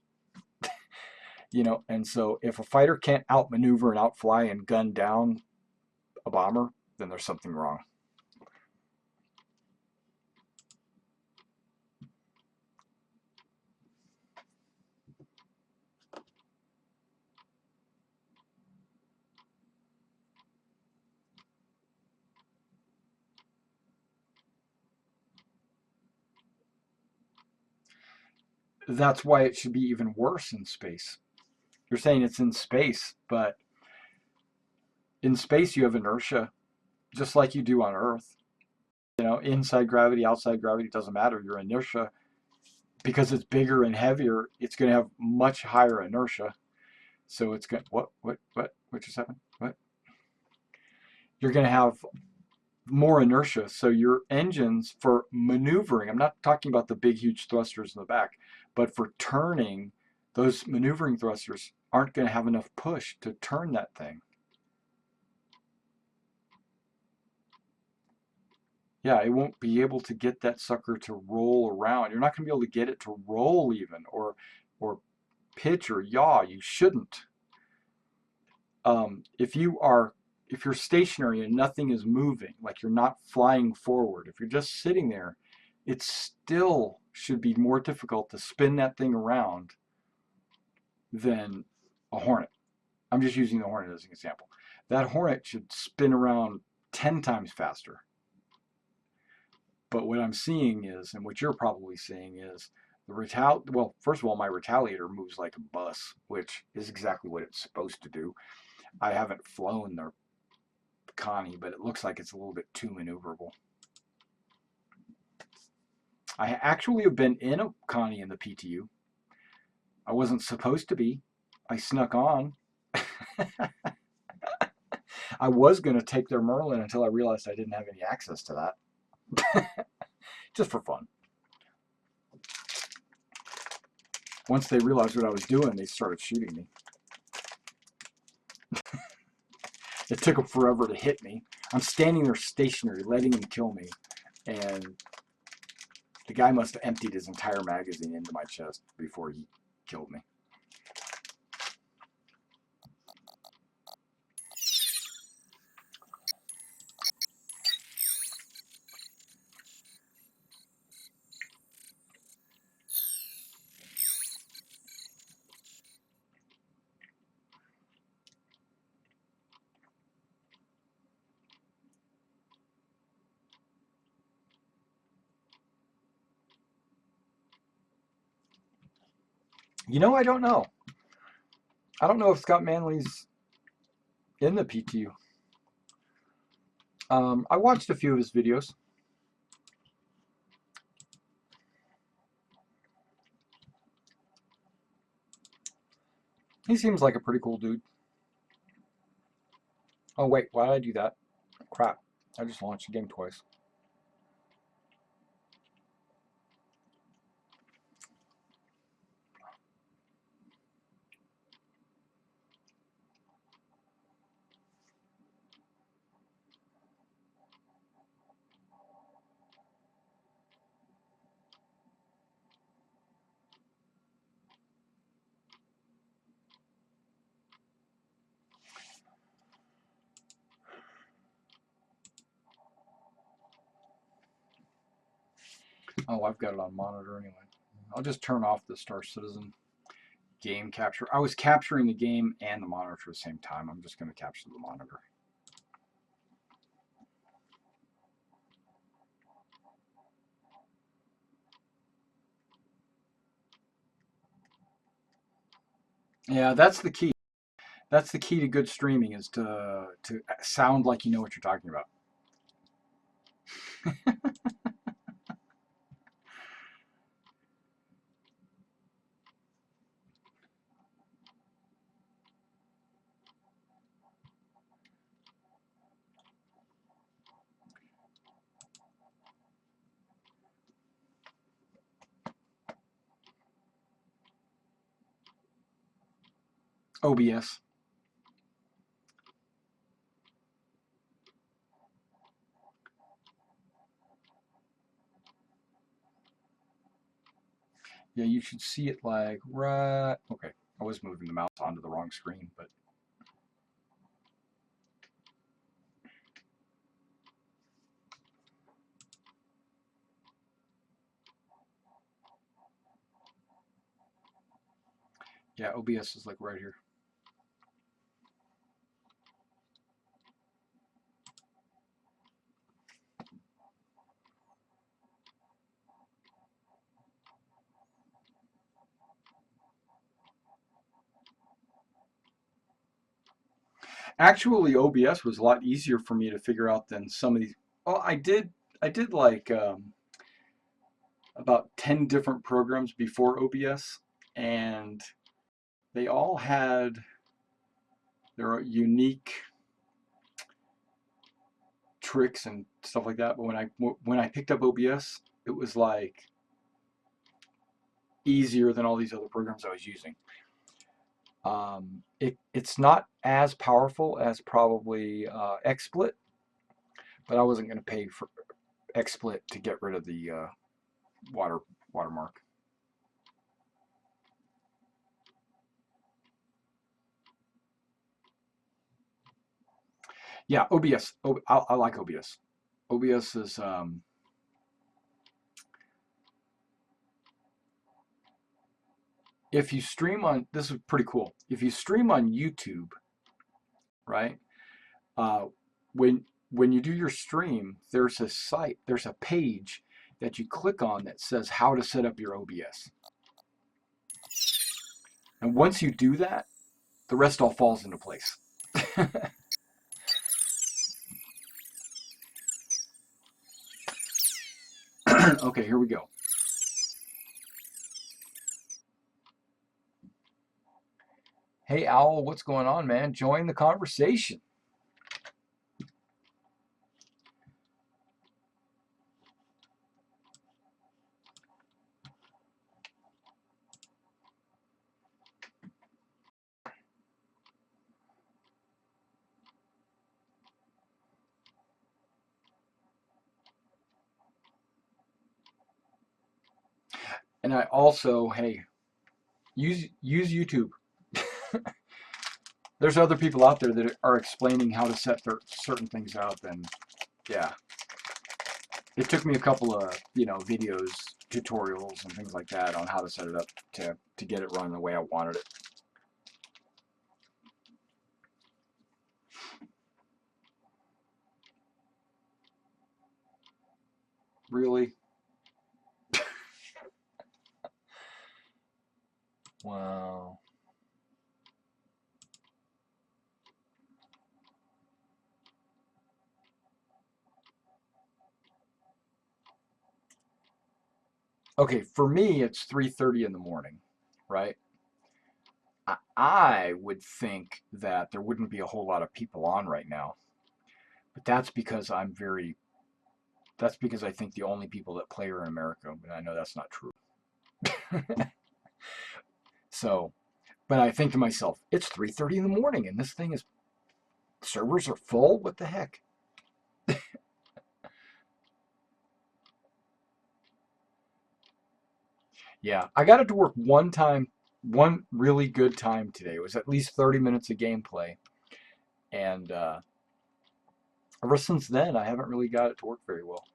And so if a fighter can't outmaneuver and outfly and gun down a bomber, then there's something wrong. That's why it should be even worse in space. You're saying it's in space, but in space you have inertia, just like you do on Earth. Inside gravity, outside gravity, doesn't matter. Your inertia, because it's bigger and heavier, it's going to have much higher inertia. So it's going, what just happened? What? You're going to have more inertia. So your engines for maneuvering, I'm not talking about the big, huge thrusters in the back, but for turning, those maneuvering thrusters aren't going to have enough push to turn that thing. Yeah, it won't be able to get that sucker to roll around. You're not going to be able to get it to roll even, or pitch or yaw. You shouldn't. If you're stationary and nothing is moving, like you're not flying forward, if you're just sitting there, it still should be more difficult to spin that thing around than a Hornet. I'm just using the Hornet as an example. That Hornet should spin around 10 times faster. But what I'm seeing is, and what you're probably seeing is, well, first of all, my Retaliator moves like a bus, which is exactly what it's supposed to do. I haven't flown the Connie, but it looks like it's a little bit too maneuverable. I actually have been in a Connie in the PTU. I wasn't supposed to be. I snuck on. I was going to take their Merlin until I realized I didn't have any access to that. Just for fun. Once they realized what I was doing, they started shooting me. It took him forever to hit me. I'm standing there stationary, letting him kill me, and the guy must have emptied his entire magazine into my chest before he killed me. You know, I don't know. I don't know if Scott Manley's in the PTU. I watched a few of his videos. He seems like a pretty cool dude. Oh wait, why did I do that? Crap, I just launched the game twice. Oh, I've got it on monitor anyway. I'll just turn off the Star Citizen game capture. I was capturing the game and the monitor at the same time. I'm just going to capture the monitor. Yeah, that's the key. That's the key to good streaming, is to sound like you know what you're talking about. OBS. Yeah, you should see it like right. Okay, I was moving the mouse onto the wrong screen, but yeah, OBS is like right here. Actually, OBS was a lot easier for me to figure out than some of these. Well, I did like about 10 different programs before OBS, and they all had their unique tricks and stuff like that. But when I picked up OBS, it was like easier than all these other programs I was using. It's not as powerful as probably XSplit, but I wasn't going to pay for XSplit to get rid of the watermark. Yeah, OBS. I like OBS. OBS is if you stream on, this is pretty cool. If you stream on YouTube, right? When you do your stream, there's a site, there's a page that you click on that says how to set up your OBS. And once you do that, the rest all falls into place. Okay, here we go. Hey, Owl, what's going on, man? Join the conversation. And I also, hey, use YouTube. There's other people out there that are explaining how to set their certain things up, and yeah, it took me a couple of videos, tutorials, and things like that on how to set it up to get it run the way I wanted it. Really? Wow. Okay, for me, it's 3:30 in the morning, right? I would think that there wouldn't be a whole lot of people on right now, but that's because that's because I think the only people that play are in America, but I know that's not true. So, but I think to myself, it's 3:30 in the morning and this thing is, servers are full? What the heck? Yeah, I got it to work one time, one really good time today. It was at least 30 minutes of gameplay. And ever since then, I haven't really got it to work very well.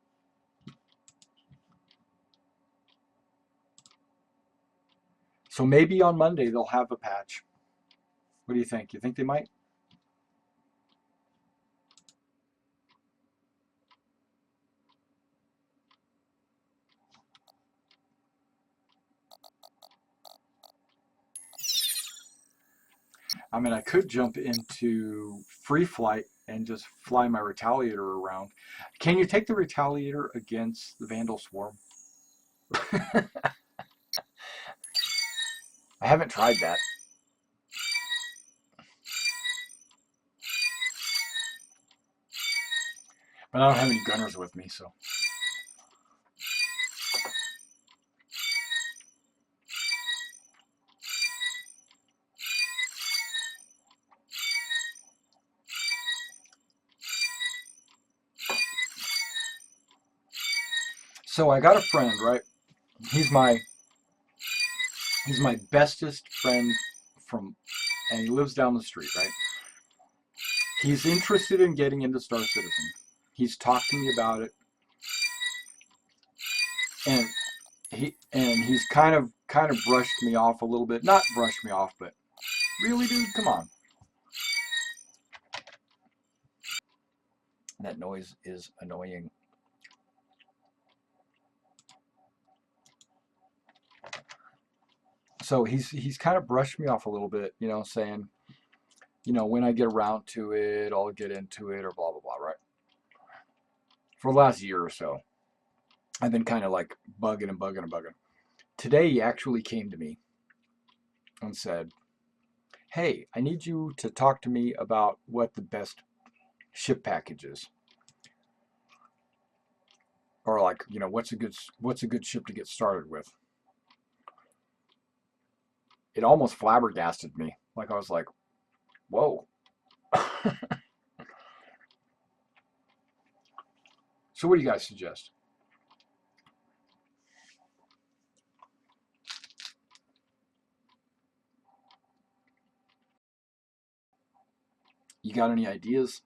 So maybe on Monday they'll have a patch. What do you think? You think they might? I mean, I could jump into free flight and just fly my Retaliator around. Can you take the Retaliator against the Vandal Swarm? I haven't tried that. But I don't have any gunners with me, so. So I got a friend, right? He's my bestest friend and he lives down the street, right? He's interested in getting into Star Citizen. He's talked to me about it, and he's kind of brushed me off a little bit. Not brushed me off, but really, dude, come on. That noise is annoying. So he's kind of brushed me off a little bit, saying, when I get around to it, I'll get into it, or blah, blah, blah, right? For the last year or so, I've been kind of like bugging. Today, he actually came to me and said, hey, I need you to talk to me about what the best ship package is. Or like, what's a good ship to get started with? It almost flabbergasted me. Like I was like, whoa. So what do you guys suggest? You got any ideas?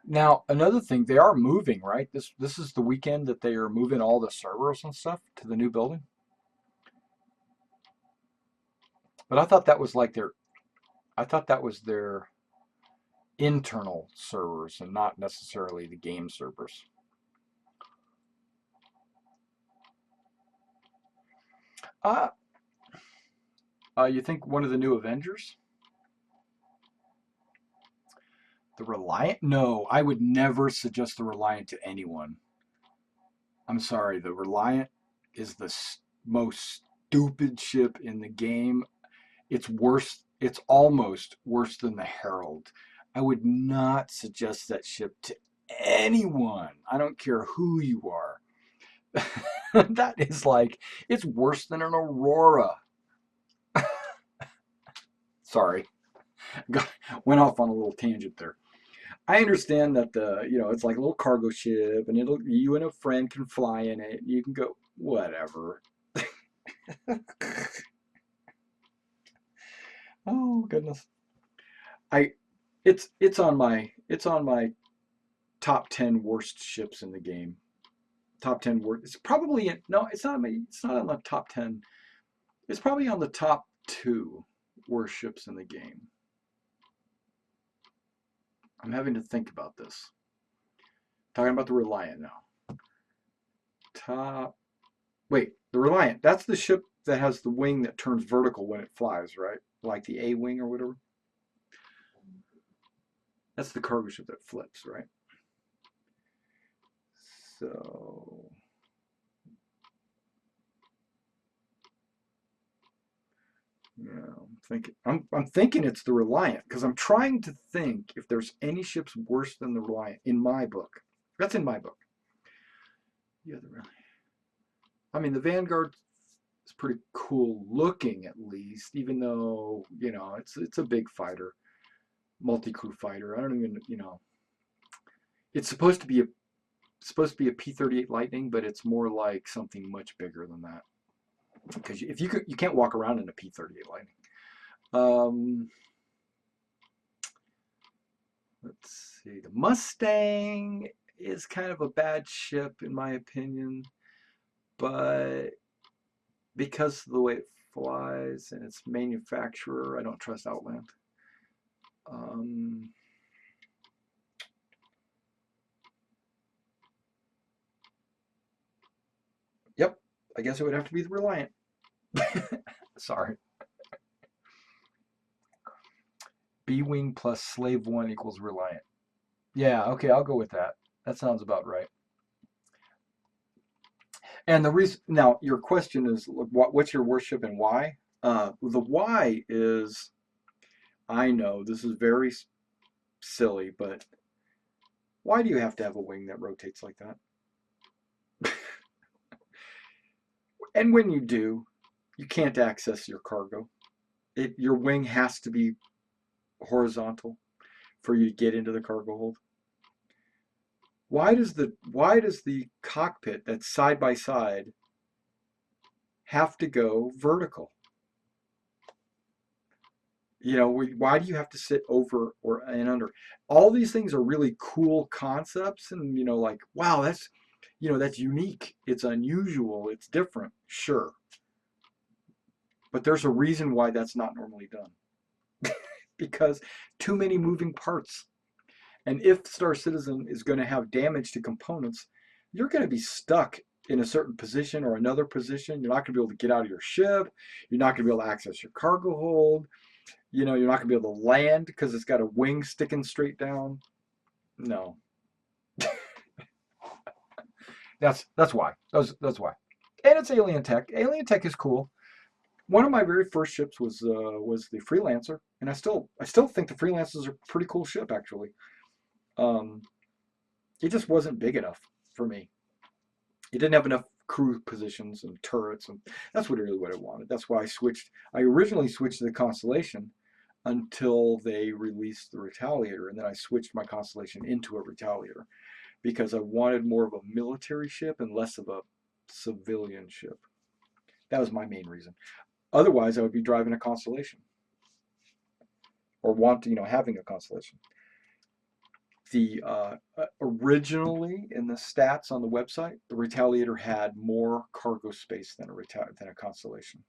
Now, another thing, they are moving, right? This is the weekend that they are moving all the servers and stuff to the new building. But I thought that was their internal servers and not necessarily the game servers. You think one of the new Avengers? The Reliant? No, I would never suggest the Reliant to anyone. I'm sorry, the Reliant is the most stupid ship in the game. It's worse. It's almost worse than the Herald. I would not suggest that ship to anyone. I don't care who you are. That is like, it's worse than an Aurora. Sorry. Went off on a little tangent there. I understand that it's like a little cargo ship, and you and a friend can fly in it. You can go whatever. Oh goodness. I it's on my top 10 worst ships in the game. Top 10 worst. It's probably no, it's not on the top 10. It's probably on the top 2 worst ships in the game. I'm having to think about this. Talking about the Reliant now. Wait, the Reliant. That's the ship that has the wing that turns vertical when it flies, right? Like the A wing or whatever. That's the cargo ship that flips, right? So yeah, I'm thinking it's the Reliant, because I'm trying to think if there's any ships worse than the Reliant in my book. That's in my book. Yeah, the Reliant. I mean, the Vanguard is pretty cool looking, at least, even though it's a big fighter, multi-crew fighter. I don't even it's supposed to be a P-38 Lightning, but it's more like something much bigger than that. Because if you can't walk around in a P-38 Lightning. Let's see. The Mustang is kind of a bad ship in my opinion, but because of the way it flies and its manufacturer, I don't trust Outland. Yep, I guess it would have to be the Reliant. Sorry. B-Wing plus Slave 1 equals Reliant. Yeah, okay, I'll go with that. That sounds about right. And the reason, now your question is, what's your worst ship and why? The why is, I know this is very silly, but why do you have to have a wing that rotates like that? And when you do, you can't access your cargo. Your wing has to be horizontal for you to get into the cargo hold. Why does the cockpit that's side by side have to go vertical? Why do you have to sit over and under? All these things are really cool concepts, and like, wow, that's unique. It's unusual. It's different. Sure. But there's a reason why that's not normally done. Because too many moving parts. And if Star Citizen is going to have damage to components, you're going to be stuck in a certain position or another position. You're not going to be able to get out of your ship. You're not going to be able to access your cargo hold. You're not going to be able to land because it's got a wing sticking straight down. No. That's why. That's why. And it's alien tech. Alien tech is cool. One of my very first ships was the Freelancer, and I still think the Freelancer is a pretty cool ship, actually. It just wasn't big enough for me. It didn't have enough crew positions and turrets, and that's really what I wanted. That's why I originally switched to the Constellation until they released the Retaliator, and then I switched my Constellation into a Retaliator because I wanted more of a military ship and less of a civilian ship. That was my main reason. Otherwise, I would be driving a Constellation or having a Constellation. The originally in the stats on the website, the Retaliator had more cargo space than a Constellation.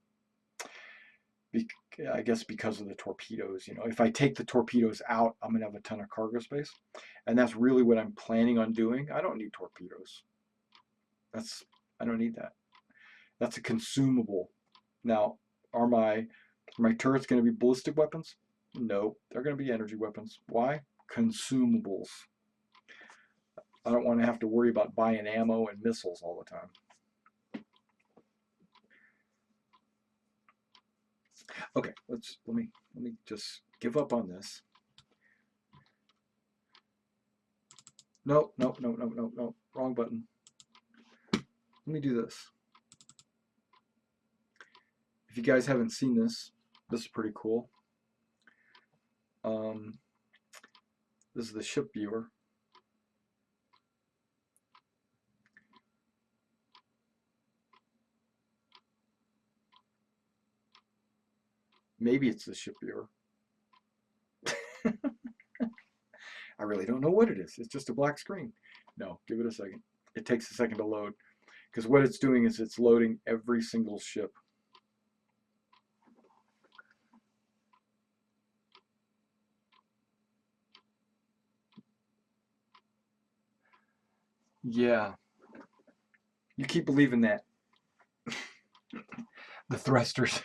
I guess because of the torpedoes. If I take the torpedoes out, I'm gonna have a ton of cargo space, and that's really what I'm planning on doing. I don't need torpedoes. I don't need that. That's a consumable. Now, are my turrets going to be ballistic weapons? No, they're going to be energy weapons. Why? Consumables. I don't want to have to worry about buying ammo and missiles all the time. Okay, let me just give up on this. No, wrong button. Let me do this. If you guys haven't seen this is pretty cool. This is the ship viewer. Maybe it's the ship viewer. I really don't know what it is. It's just a black screen. No, give it a second. It takes a second to load, because what it's doing is it's loading every single ship. Yeah. You keep believing that. The thrusters.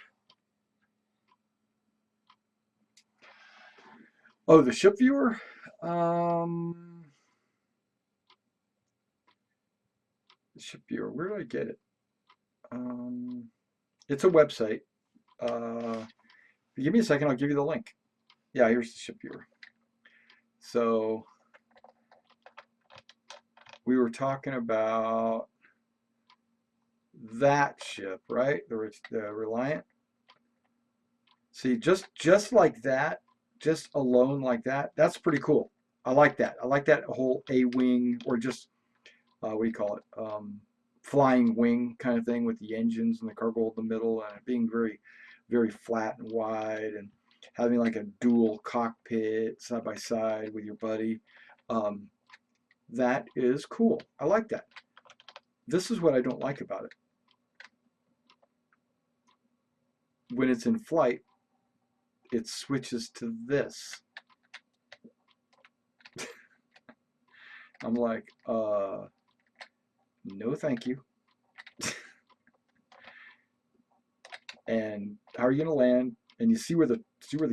Oh, the ship viewer? The ship viewer, where did I get it? It's a website. Give me a second, I'll give you the link. Yeah, here's the ship viewer. So we were talking about that ship, right? The Reliant. See, just like that, just alone like that, that's pretty cool. I like that. I like that whole A-wing, or just what do you call it? Flying wing kind of thing with the engines and the cargo hold in the middle, and it being very, very flat and wide, and having like a dual cockpit side by side with your buddy. That is cool. I like that. This is what I don't like about it. When it's in flight, it switches to this. I'm like, no thank you. And how are you gonna land? And you see where the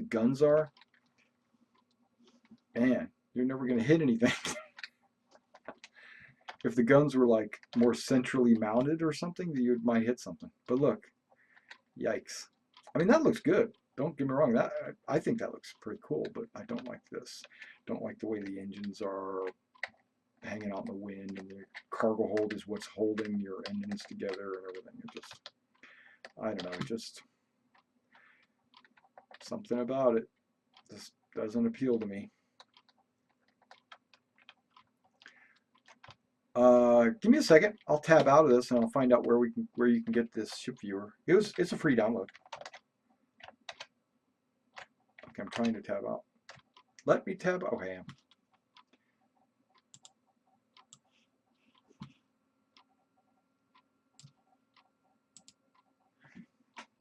guns are? Man, you're never gonna hit anything. If the guns were like more centrally mounted or something, you might hit something. But look, yikes. I mean, that looks good. Don't get me wrong. I think that looks pretty cool, but I don't like this. Don't like the way the engines are hanging out in the wind, and the cargo hold is what's holding your engines together and everything. It just, I don't know, just something about it just doesn't appeal to me. Give me a second. I'll tab out of this and I'll find out where you can get this ship viewer. It's a free download. Okay, I'm trying to tab out. Let me tab. Okay,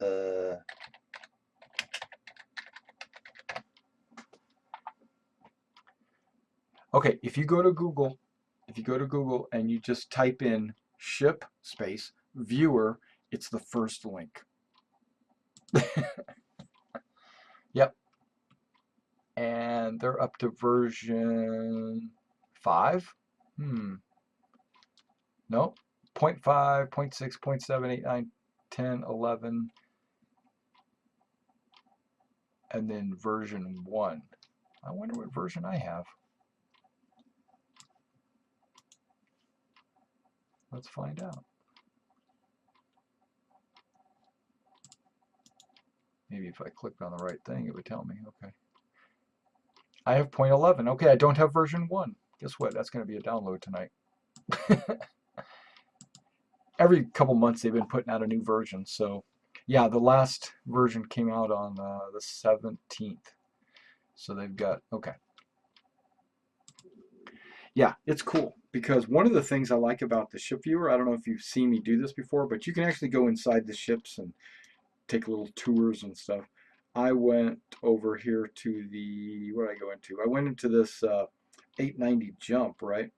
I am. Okay, if you go to Google and you just type in ship space viewer, it's the first link. Yep. And they're up to version 5. No, 0.5, 0.6, 0.7, 8, 9, 10, 11, and then version 1. I wonder what version I have. Let's find out. Maybe if I clicked on the right thing, it would tell me. Okay. I have 0.11. Okay, I don't have version 1. Guess what? That's going to be a download tonight. Every couple months they've been putting out a new version. So, yeah, the last version came out on the 17th. So they've got, okay. Yeah, it's cool, because one of the things I like about the ship viewer, I don't know if you've seen me do this before, but you can actually go inside the ships and take little tours and stuff. I went over here to the, what did I go into? I went into this 890 jump, right?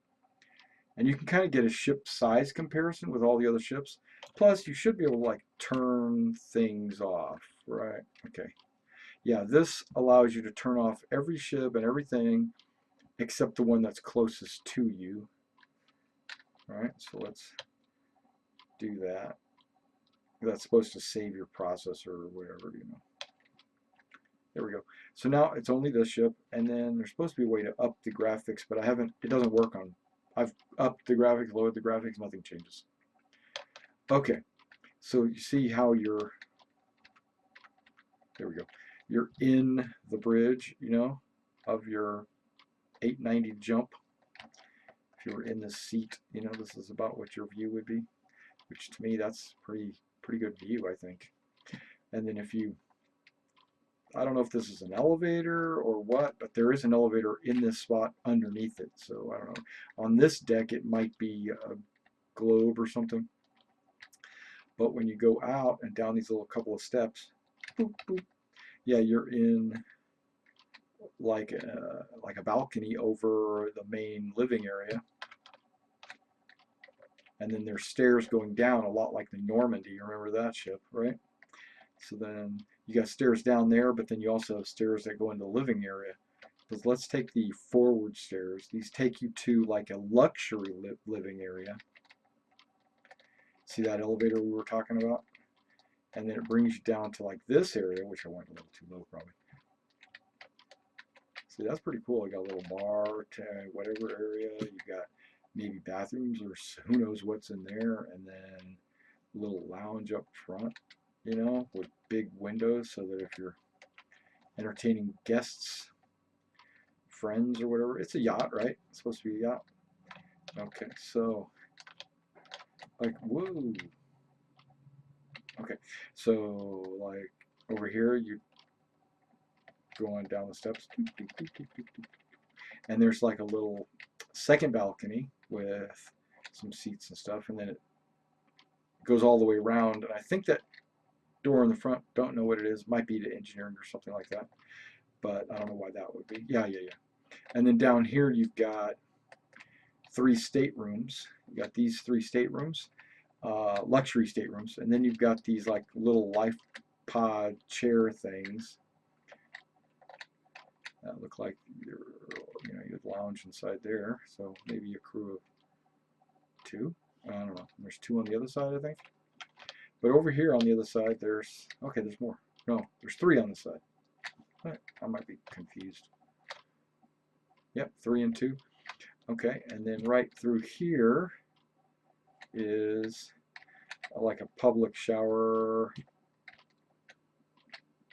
And you can kind of get a ship size comparison with all the other ships. Plus, you should be able to like turn things off, right? Okay. Yeah, this allows you to turn off every ship and everything except the one that's closest to you. All right, so let's do that. That's supposed to save your processor or whatever, you know. There we go. So now it's only this ship, and then there's supposed to be a way to up the graphics, but I haven't, it doesn't work on, I've upped the graphics, lowered the graphics, nothing changes. Okay, so you see how you're, there we go. You're in the bridge, you know, of your 890 jump. If you were in this seat, you know, this is about what your view would be, which to me that's pretty good view, I think. And then if you, I don't know if this is an elevator or what, but there is an elevator in this spot underneath it. So I don't know. On this deck, it might be a globe or something. But when you go out and down these little couple of steps, boop, boop, yeah, you're in like a balcony over the main living area. And then there's stairs going down, a lot like the Normandy. You remember that ship, right? So then you got stairs down there, but then you also have stairs that go into the living area. Because let's take the forward stairs. These take you to like a luxury living area. See that elevator we were talking about? And then it brings you down to like this area, which I went a little too low probably. See, that's pretty cool. I got a little bar, whatever area. You got maybe bathrooms or who knows what's in there. And then a little lounge up front, you know, with big windows so that if you're entertaining guests, friends or whatever, it's a yacht, right? It's supposed to be a yacht. Okay, so like, whoa. Okay, so like over here, you go on down the steps, and there's like a little second balcony with some seats and stuff, and then it goes all the way around. And I think that door in the front, don't know what it is, might be to engineering or something like that, but I don't know why that would be. Yeah. And then down here, you've got 3 staterooms. You got these 3 staterooms, luxury staterooms, and then you've got these like little life pod chair things that look like you'd lounge inside there. So maybe a crew of 2. I don't know. There's 2 on the other side, I think. But over here on the other side, there's more. No, there's 3 on the side. I might be confused. Yep, 3 and 2. Okay, and then right through here is like a public shower,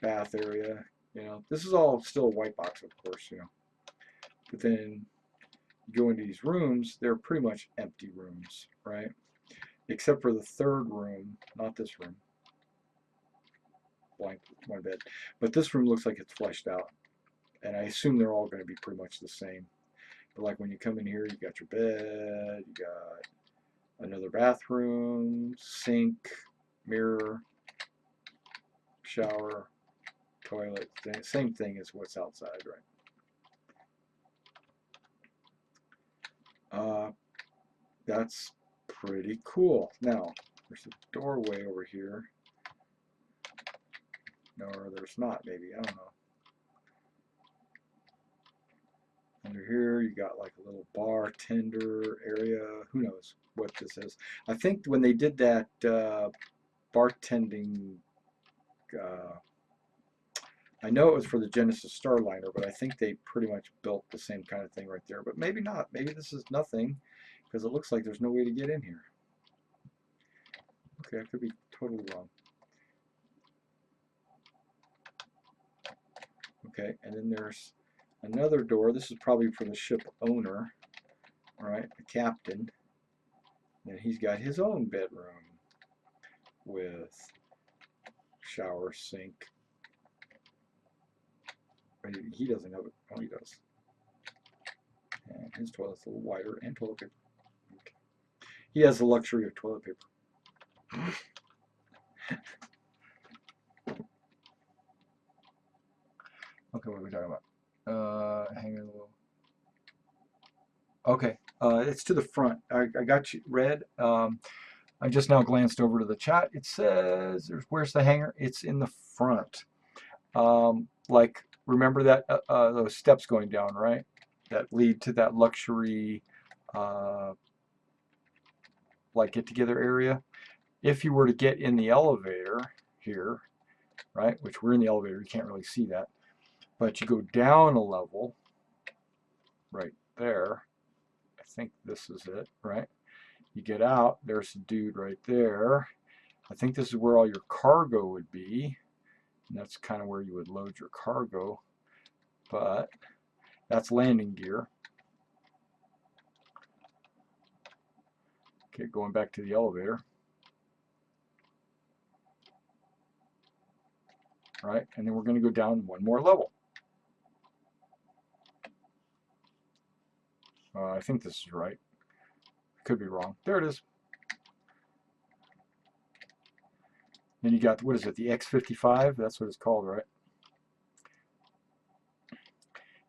bath area. You know, this is all still a white box, of course, you know. But then you go into these rooms, they're pretty much empty rooms, right? Except for the 3rd room, not this room. Blank, one bed. But this room looks like it's fleshed out. And I assume they're all going to be pretty much the same. But like when you come in here, you got your bed, you got another bathroom, sink, mirror, shower, toilet. Same thing as what's outside, right? That's pretty cool. Now, there's a doorway over here. No, or there's not, maybe. I don't know. Under here, you got like a little bartender area. Who knows what this is? I think when they did that bartending, I know it was for the Genesis Starliner, but I think they pretty much built the same kind of thing right there. But maybe not. Maybe this is nothing, because it looks like there's no way to get in here. Okay, I could be totally wrong. Okay, and then there's another door. This is probably for the ship owner, all right, the captain. And he's got his own bedroom with shower, sink. He doesn't have it. Oh, he does. And his toilet's a little wider, and toilet paper. Okay. He has the luxury of toilet paper. Okay, what are we talking about? Hang on a little. Okay, it's to the front. I got you read. I just now glanced over to the chat. It says, where's the hangar? It's in the front. Like, remember that those steps going down, right? That lead to that luxury, like get-together area. If you were to get in the elevator here, right, which we're in the elevator, you can't really see that. But you go down a level, right there. I think this is it, right? You get out, there's a dude right there. I think this is where all your cargo would be. And that's kind of where you would load your cargo. But that's landing gear. Okay, going back to the elevator. Right, and then we're going to go down one more level. I think this is right. Could be wrong. There it is. Then you got, what is it, the X55? That's what it's called, right?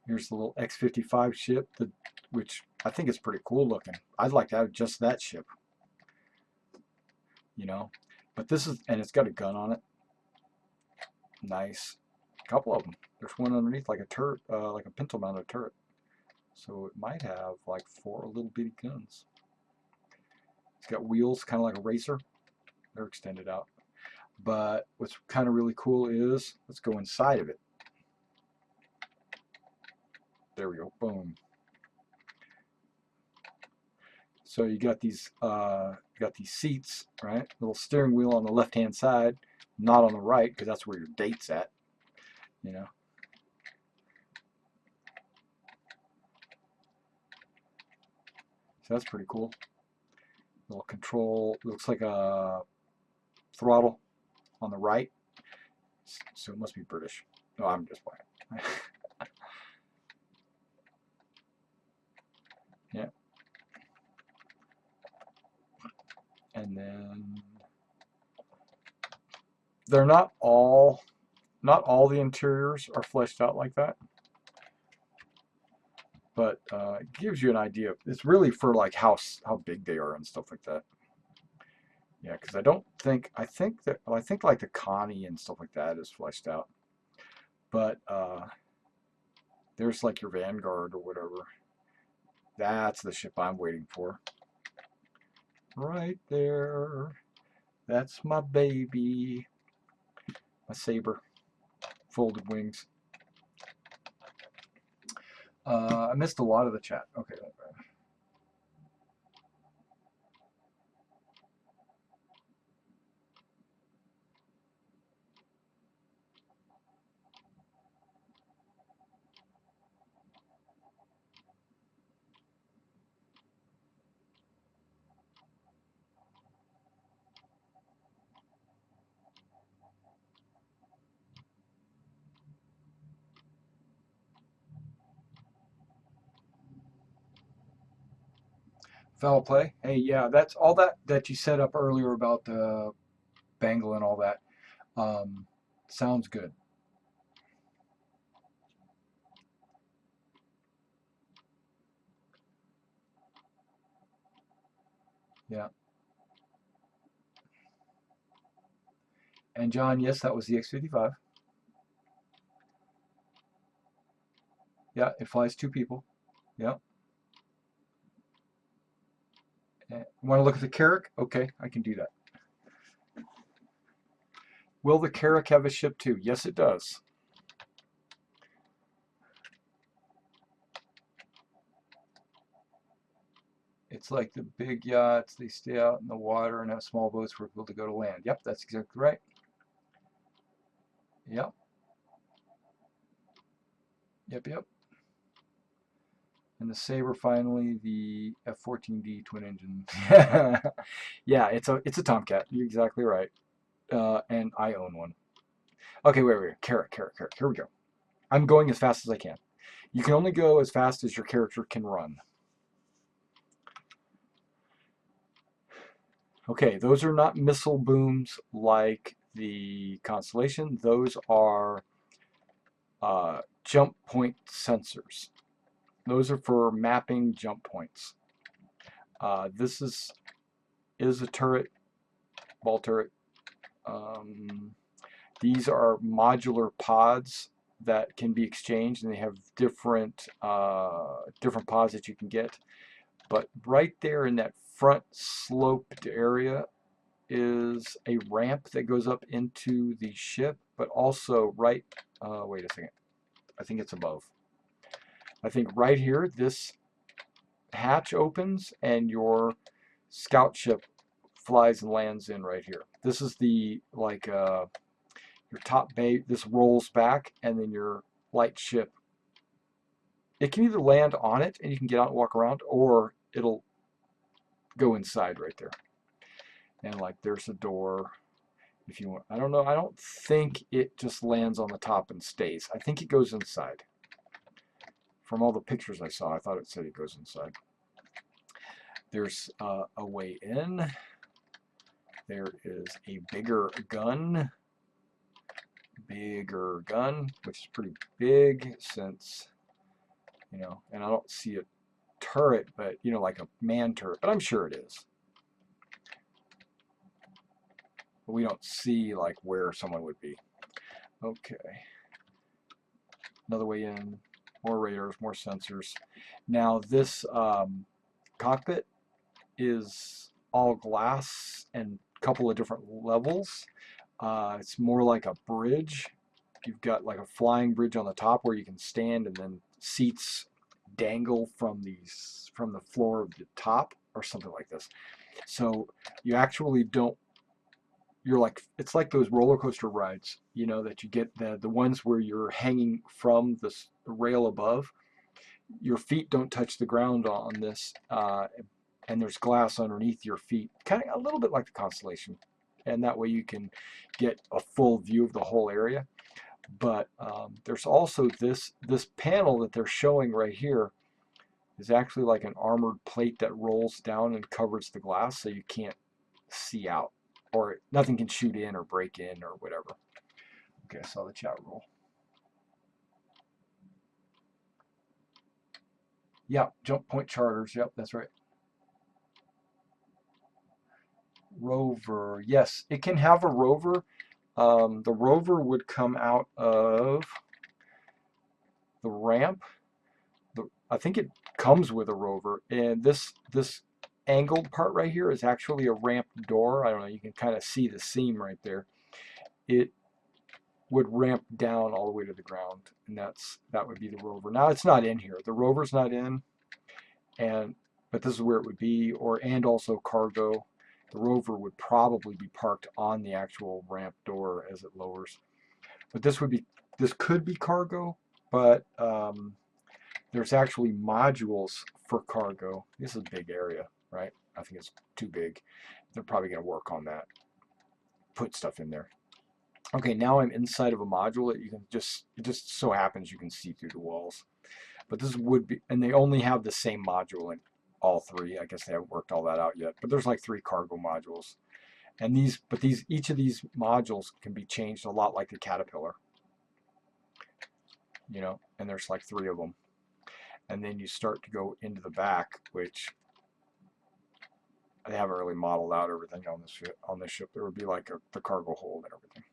Here's the little X55 ship, which I think is pretty cool looking. I'd like to have just that ship. You know? But this is, and it's got a gun on it. Nice. A couple of them. There's one underneath like a turret, like a pintle mounted turret. So it might have like 4 little bitty guns. It's got wheels, kind of like a racer. They're extended out. But what's kind of really cool is, let's go inside of it. There we go. Boom. So you got these seats, right? Little steering wheel on the left-hand side, not on the right, because that's where your date's at. You know. So that's pretty cool. Little control, looks like a throttle on the right. So it must be British. No, I'm just playing. Yeah. And then they're not all the interiors are fleshed out like that. But it gives you an idea. It's really for like how big they are and stuff like that. Yeah, because I think like the Connie and stuff like that is fleshed out. But there's like your Vanguard or whatever. That's the ship I'm waiting for. Right there. That's my baby. My Saber. Folded wings. I missed a lot of the chat. Okay. Foul play. Hey, yeah, that's all that you set up earlier about the bangle and all that. Sounds good. Yeah. And John, yes, that was the X55. Yeah, it flies 2 people. Yeah. Want to look at the Carrack? Okay, I can do that. Will the Carrack have a ship too? Yes, it does. It's like the big yachts. They stay out in the water and have small boats for people to go to land. Yep, that's exactly right. Yep. Yep. And the Saber, finally, the F-14D twin engine. Yeah, it's a Tomcat. You're exactly right. And I own one. Okay, wait. Carrack. Here we go. I'm going as fast as I can. You can only go as fast as your character can run. Okay, those are not missile booms like the Constellation. Those are jump point sensors. Those are for mapping jump points. This is a turret, ball turret. These are modular pods that can be exchanged, and they have different pods that you can get. But right there in that front sloped area is a ramp that goes up into the ship, but also right, wait a second, I think it's above. I think right here, this hatch opens and your scout ship flies and lands in right here. This is the, like, your top bay. This rolls back, and then your light ship, it can either land on it and you can get out and walk around, or it'll go inside right there. And like there's a door. If you want, I don't know. I don't think it just lands on the top and stays. I think it goes inside. From all the pictures I saw, I thought it said it goes inside. There's a way in. There is a bigger gun, which is pretty big since, you know, and I don't see a turret, but, you know, like a man turret, but I'm sure it is. But we don't see, like, where someone would be. Okay. Another way in, more radars, more sensors. Now, this cockpit is all glass and a couple of different levels. It's more like a bridge. You've got like a flying bridge on the top where you can stand, and then seats dangle from the floor of the top or something like this. So you actually don't, you're like, it's like those roller coaster rides, you know, that you get, the ones where you're hanging from the rail above. Your feet don't touch the ground on this, and there's glass underneath your feet, kind of a little bit like the Constellation, and that way you can get a full view of the whole area. But there's also this panel that they're showing right here is actually like an armored plate that rolls down and covers the glass, so you can't see out, or nothing can shoot in or break in or whatever. Okay, I saw the chat roll. Yeah, jump point charters. Yep, that's right. Rover. Yes, it can have a rover. The rover would come out of the ramp. I think it comes with a rover, and this angled part right here is actually a ramp door. I don't know, you can kind of see the seam right there. It would ramp down all the way to the ground, and that would be the rover. Now it's not in here. The rover's not in, but this is where it would be, and also cargo. The rover would probably be parked on the actual ramp door as it lowers. But this could be cargo, but there's actually modules for cargo. This is a big area, right? I think it's too big. They're probably going to work on that. Put stuff in there. Okay, now I'm inside of a module that you can it just so happens you can see through the walls. But this would be, and they only have the same module in all three. I guess they haven't worked all that out yet. But there's like 3 cargo modules. And each of these modules can be changed a lot like the Caterpillar. You know, and there's like 3 of them. And then you start to go into the back, which they haven't really modeled out everything on this ship. There would be like the cargo hold and everything.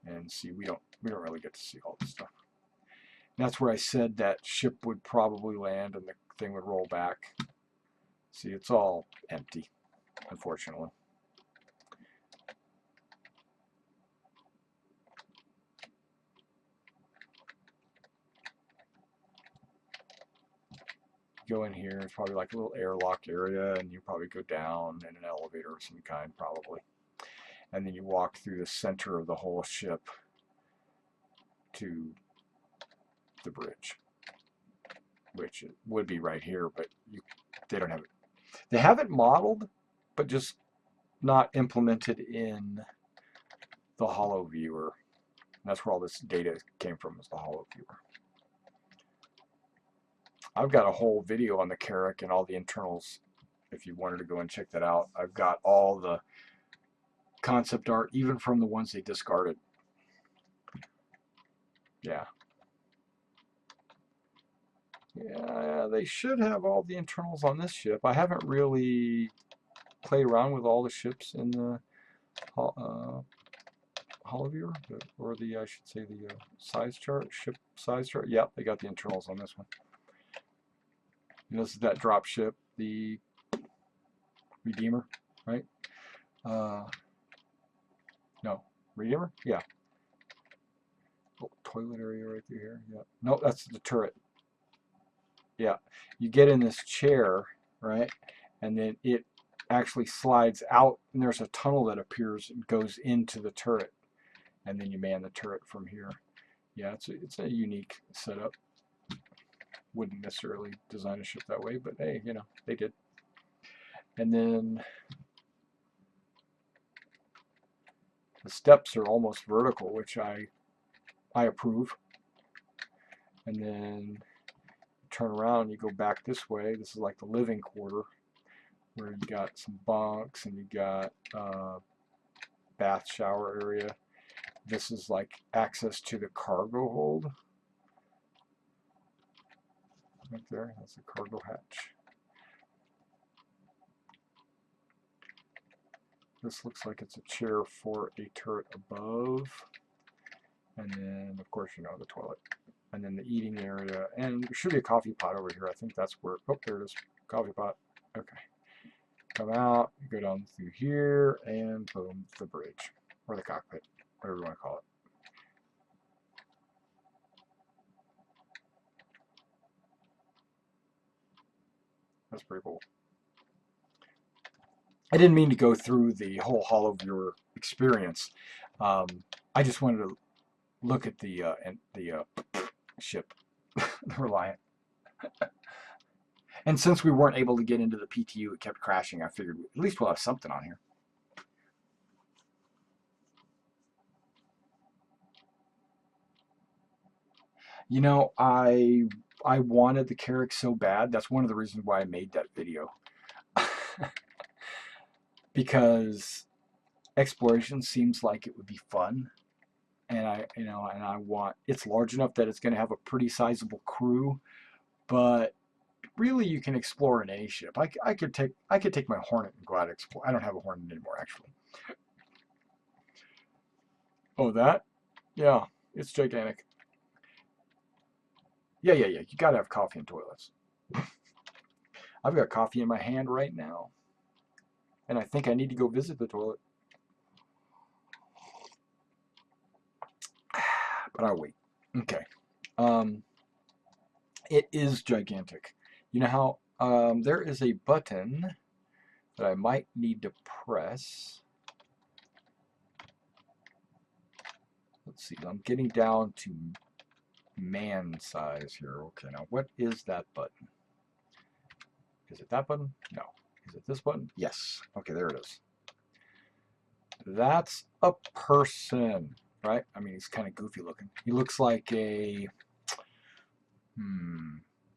And see, we don't really get to see all this stuff. And that's where I said that ship would probably land and the thing would roll back. See, it's all empty, unfortunately. Go in here, it's probably like a little airlock area, and you probably go down in an elevator of some kind, probably. And then you walk through the center of the whole ship to the bridge, which would be right here, but they don't have it. They have it modeled, but just not implemented in the holo viewer. And that's where all this data came from, is the holo viewer. I've got a whole video on the Carrack and all the internals if you wanted to go and check that out. I've got all the concept art, even from the ones they discarded. Yeah. Yeah, they should have all the internals on this ship. I haven't really played around with all the ships in the Holoviewer, or I should say the size chart, ship size chart. Yep, they got the internals on this one. And this is that drop ship, the Redeemer, right? No, Redeemer? Yeah. Oh, toilet area right through here. Yeah. No, that's the turret. Yeah. You get in this chair, right? And then it actually slides out, and there's a tunnel that appears and goes into the turret. And then you man the turret from here. Yeah, it's a unique setup. wouldn't necessarily design a ship that way, but hey, you know, they did. And then the steps are almost vertical, which I approve. And then turn around, you go back this way. This is like the living quarter, where you got some bunks and you got bath shower area. This is like access to the cargo hold. Right there, that's the cargo hatch. This looks like it's a chair for a turret above. And then, of course, you know, the toilet. And then the eating area. And there should be a coffee pot over here. I think that's where, oh, there it is. Coffee pot. Okay. Come out, you go down through here, and boom, the bridge. Or the cockpit, whatever you want to call it. That's pretty cool. I didn't mean to go through the whole HoloViewer experience. I just wanted to look at the ship, the Reliant. And since we weren't able to get into the PTU, it kept crashing. I figured at least we'll have something on here. You know, I wanted the Carrack so bad. That's one of the reasons why I made that video. Because exploration seems like it would be fun. And I want, it's large enough that it's going to have a pretty sizable crew, but really you can explore in any ship. I could take my Hornet and go out and explore. I don't have a Hornet anymore, actually. Oh, that? Yeah, it's gigantic. Yeah. You gotta have coffee and toilets. I've got coffee in my hand right now, and I think I need to go visit the toilet. But I'll wait. Okay. It is gigantic. You know how there is a button that I might need to press. Let's see. I'm getting down to man size here. Okay, now what is that button? Is it that button? No. Is it this button? Yes. Okay, there it is. That's a person, right? I mean, he's kind of goofy looking. He looks like a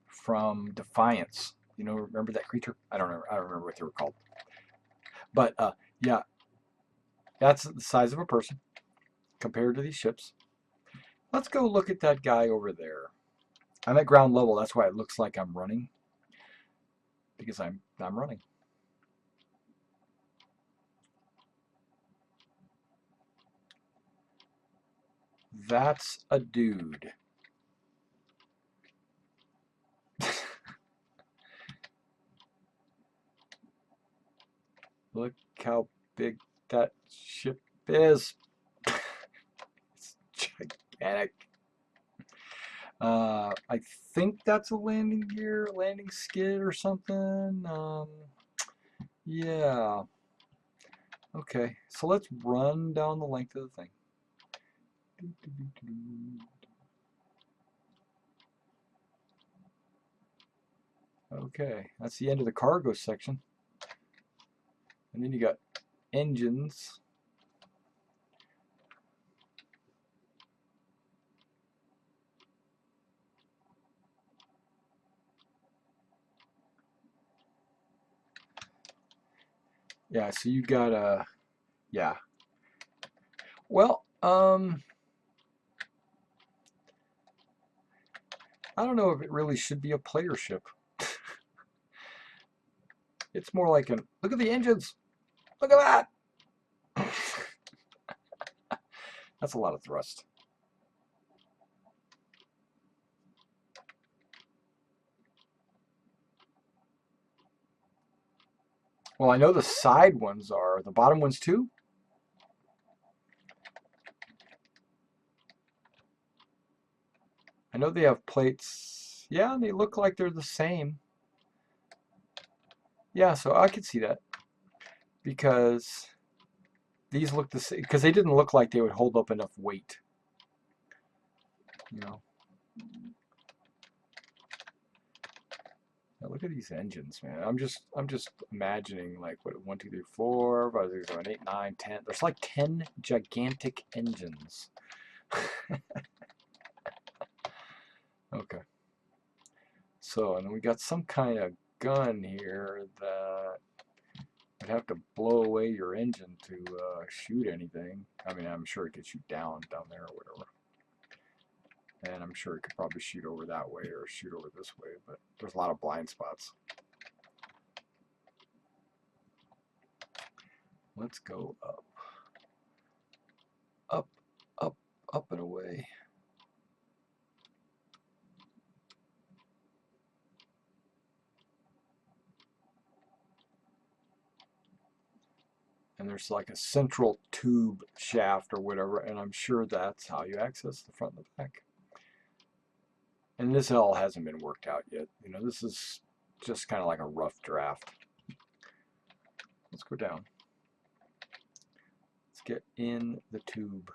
from Defiance. You know, remember that creature? I don't remember what they were called. But yeah, that's the size of a person compared to these ships. Let's go look at that guy over there. I'm at ground level. That's why it looks like I'm running, because I'm running. That's a dude. Look how big that ship is. It's gigantic. I think that's a landing gear, landing skid or something. Yeah. Okay, so let's run down the length of the thing. Okay, that's the end of the cargo section. And then you got engines. Yeah, so you got a, yeah. Well, I don't know if it really should be a player ship. It's more like an, look at the engines. Look at that. That's a lot of thrust. Well, I know the side ones are. The bottom ones too? I know they have plates. Yeah, they look like they're the same. Yeah, so I could see that. Because these look the same. Because they didn't look like they would hold up enough weight. You know. Now look at these engines, man. I'm just imagining like what 1, 2, 3, 4, 5, 6, 7, 8, 9, 10. There's like 10 gigantic engines. Okay. So, and then we got some kind of gun here that would have to blow away your engine to shoot anything. I mean, I'm sure it could shoot down there or whatever. And I'm sure it could probably shoot over that way or shoot over this way, but there's a lot of blind spots. Let's go up. Up, up, up and away. And there's like a central tube shaft or whatever, and I'm sure that's how you access the front and the back. And this all hasn't been worked out yet. You know, this is just kind of like a rough draft. Let's go down. Let's get in the tube.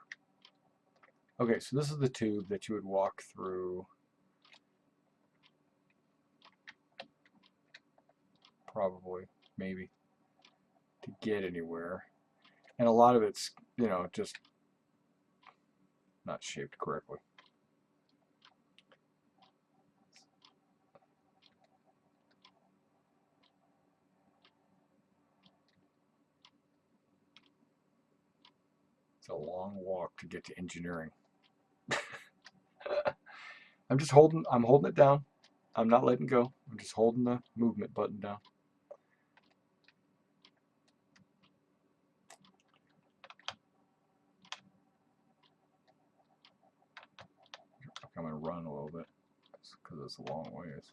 Okay, so this is the tube that you would walk through. Probably, maybe, to get anywhere. And a lot of it's, you know, just not shaped correctly. It's a long walk to get to engineering. I'm holding it down. I'm not letting go. I'm just holding the movement button down. I'm going to run a little bit because it's a long ways.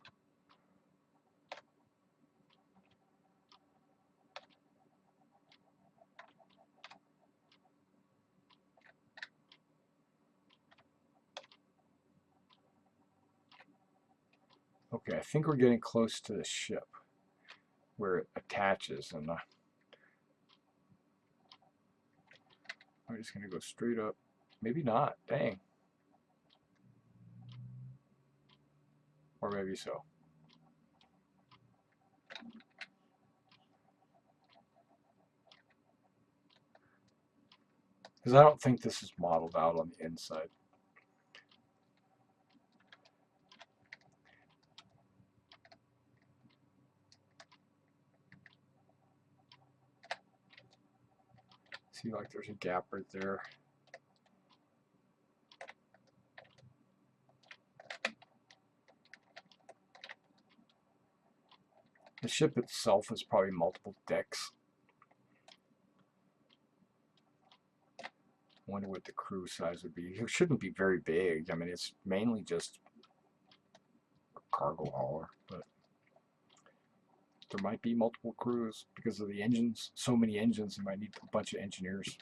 Okay, I think we're getting close to the ship where it attaches, and I'm just going to go straight up. Maybe not. Dang. Or maybe so. Because I don't think this is modeled out on the inside. See, like there's a gap right there. The ship itself is probably multiple decks. I wonder what the crew size would be. It shouldn't be very big. I mean, it's mainly just a cargo hauler, but there might be multiple crews because of the engines. So many engines, you might need a bunch of engineers.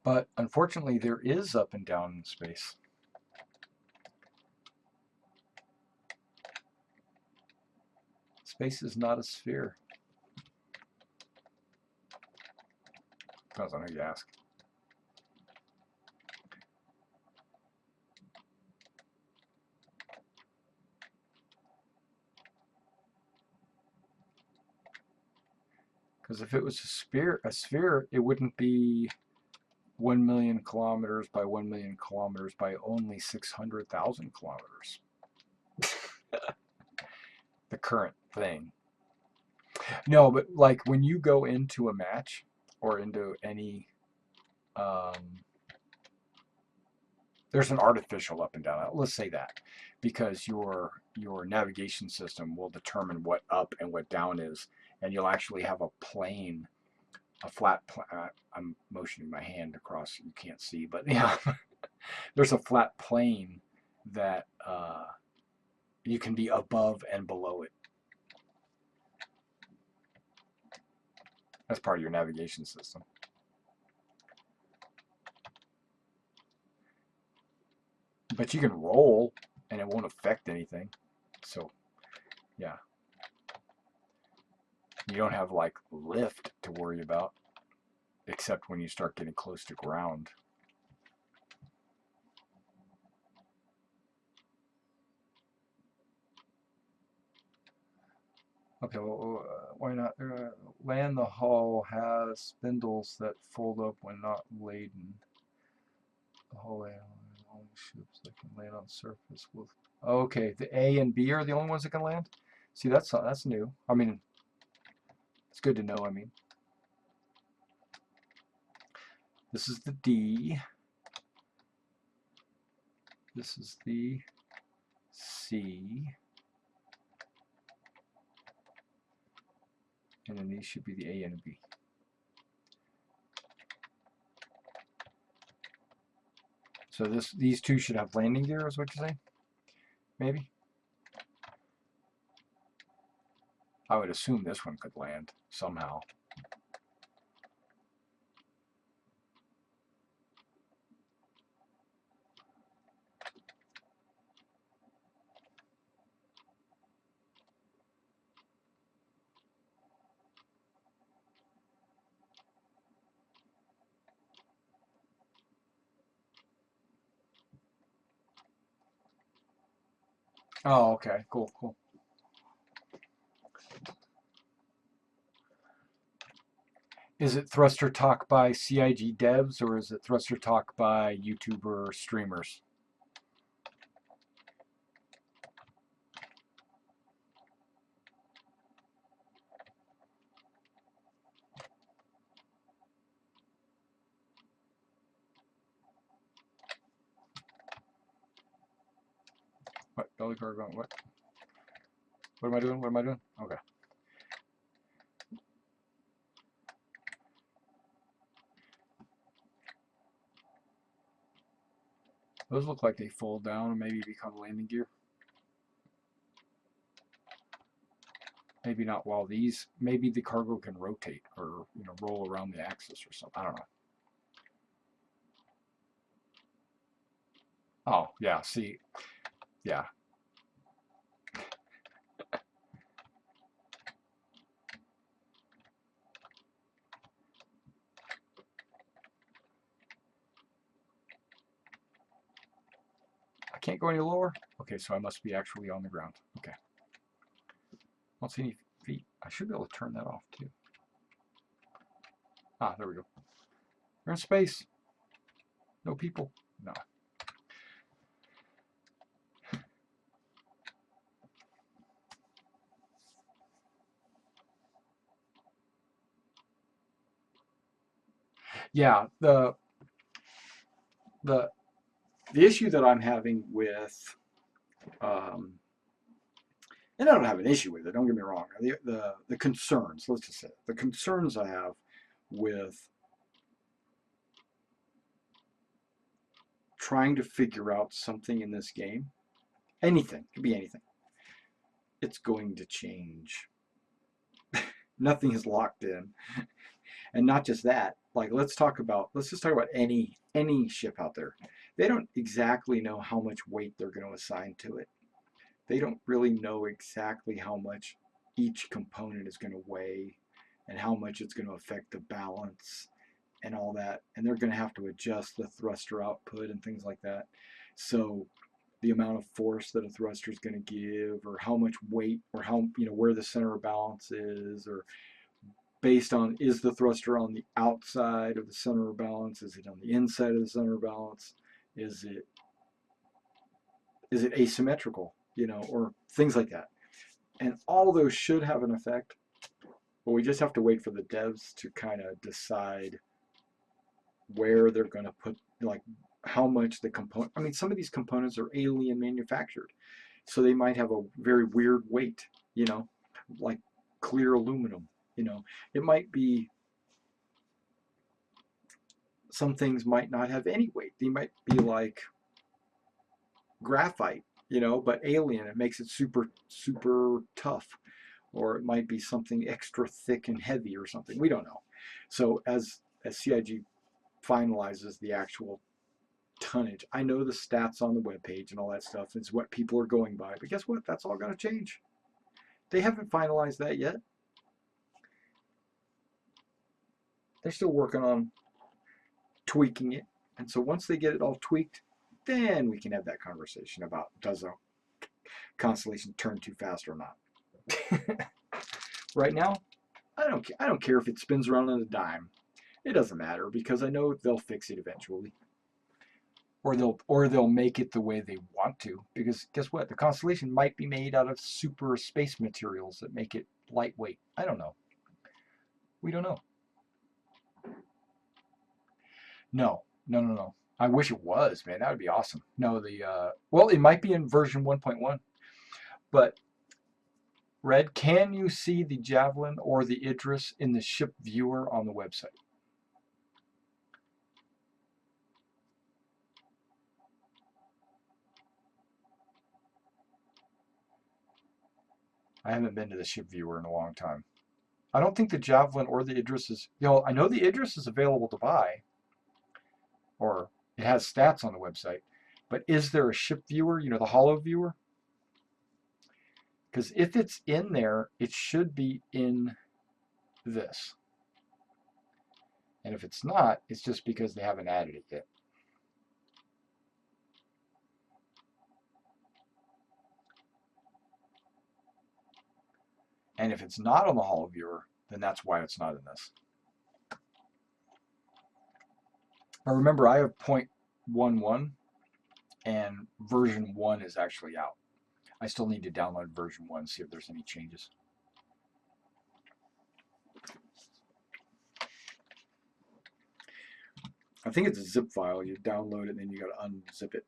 But unfortunately, there is up and down in space. Space is not a sphere. Depends on who you ask. Because if it was a sphere, it wouldn't be 1 million kilometers by 1 million kilometers by only 600,000 kilometers. The current thing. No, but like when you go into a match or into any, there's an artificial up and down. Let's say that, because your navigation system will determine what up and what down is, and you'll actually have a plane. A flat I'm motioning my hand across, you can't see, but yeah, there's a flat plane that you can be above and below it. That's part of your navigation system. But you can roll and it won't affect anything. So yeah. You don't have like lift to worry about. except when you start getting close to ground. Okay, well, why not? Land the hull has spindles that fold up when not laden. The hull only ships that can land on the surface with. Okay, the A and B are the only ones that can land. See, that's new. I mean, it's good to know. I mean, this is the D. This is the C. And then these should be the A and B. So these two should have landing gear, is what you're saying? Maybe? I would assume this one could land somehow. Oh, okay. Cool, cool. Is it Thruster Talk by CIG devs, or is it Thruster Talk by YouTuber streamers? What? Belly cargo? What? What am I doing? What am I doing? Okay. Those look like they fold down and maybe become landing gear. Maybe not while these, maybe the cargo can rotate or, you know, roll around the axis or something. I don't know. Oh, yeah, see, yeah. I can't go any lower? Okay, so I must be actually on the ground. Okay. I don't see any feet. I should be able to turn that off too. Ah, there we go. We're in space. No people. No. Yeah, the issue that I'm having with, and I don't have an issue with it, don't get me wrong, the concerns, let's just say, the concerns I have with trying to figure out something in this game, anything, it could be anything, it's going to change. Nothing is locked in. And not just that, like let's just talk about any ship out there. They don't exactly know how much weight they're going to assign to it. They don't really know exactly how much each component is going to weigh and how much it's going to affect the balance and all that. And they're going to have to adjust the thruster output and things like that. So the amount of force that a thruster is going to give, or how much weight, or how, you know, where the center of balance is, or based on, is the thruster on the outside of the center of balance? Is it on the inside of the center of balance? Is it asymmetrical, you know, or things like that. And all those should have an effect, but we just have to wait for the devs to kind of decide where they're going to put, like how much the component, I mean, some of these components are alien manufactured, so they might have a very weird weight, you know, like clear aluminum. You know, it might be, some things might not have any weight. They might be like graphite, you know, but alien. It makes it super, super tough. Or it might be something extra thick and heavy or something. We don't know. So as CIG finalizes the actual tonnage, I know the stats on the webpage and all that stuff is what people are going by. But guess what? That's all going to change. They haven't finalized that yet. They're still working on tweaking it. And so once they get it all tweaked, then we can have that conversation about does a constellation turn too fast or not. Right now, I don't care if it spins around on a dime. It doesn't matter because I know they'll fix it eventually. Or they'll make it the way they want to, because guess what? The constellation might be made out of super space materials that make it lightweight. I don't know. We don't know. No. I wish it was, man. That would be awesome. No, well, it might be in version 1.1. But Red, can you see the Javelin or the Idris in the ship viewer on the website? I haven't been to the ship viewer in a long time. I don't think the Javelin or the Idris is, I know the Idris is available to buy, or it has stats on the website, but is there a ship viewer, the holo viewer? Because if it's in there, it should be in this. And if it's not, it's just because they haven't added it yet. And if it's not on the holo viewer, then that's why it's not in this. Now remember, I have 0.11 and version 1 is actually out. I still need to download version 1, see if there's any changes. I think it's a zip file. You download it and then you got to unzip it.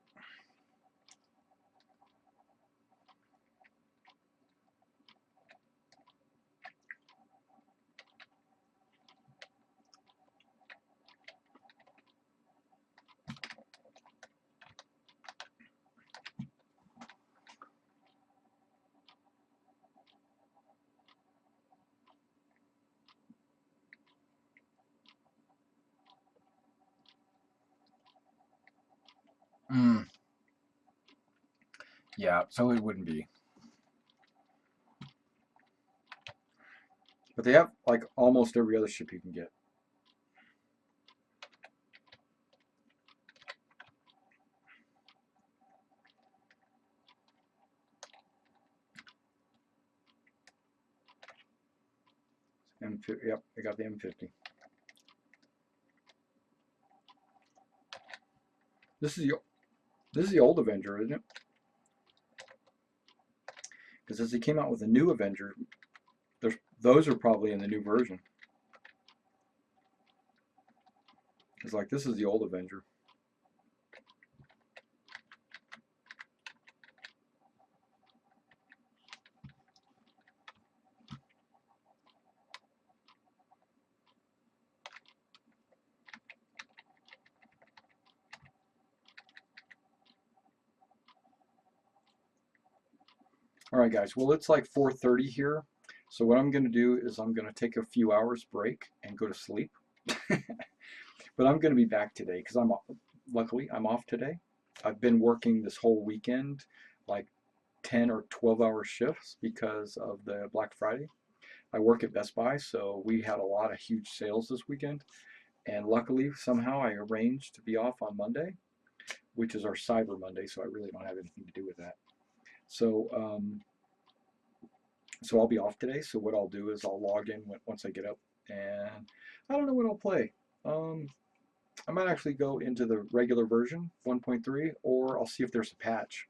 Yeah, so it wouldn't be. But they have like almost every other ship you can get. Yep, I got the M50. This is the old Avenger, isn't it? Because as they came out with a new Avenger, those are probably in the new version. It's like this is the old Avenger. All right, guys. Well, it's like 4:30 here. So what I'm going to do is I'm going to take a few hours break and go to sleep. But I'm going to be back today because luckily I'm off today. I've been working this whole weekend, like 10 or 12-hour shifts because of the Black Friday. I work at Best Buy, so we had a lot of huge sales this weekend. And luckily, somehow I arranged to be off on Monday, which is our Cyber Monday, so I really don't have anything to do with that. So I'll be off today. So what I'll do is I'll log in once I get up, and I don't know what I'll play. I might actually go into the regular version, 1.3, or I'll see if there's a patch.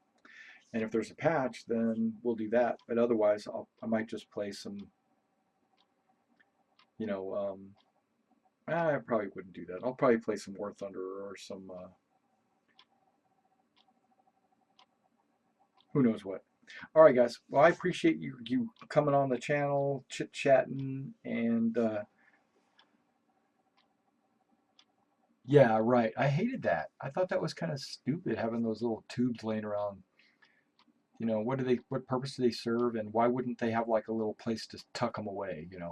And if there's a patch, then we'll do that. But otherwise, I might just play some, I probably wouldn't do that. I'll probably play some War Thunder or some, who knows what. All right, guys. Well, I appreciate you coming on the channel, chit-chatting, and yeah, right. I hated that. I thought that was kind of stupid having those little tubes laying around. What purpose do they serve, and why wouldn't they have like a little place to tuck them away? It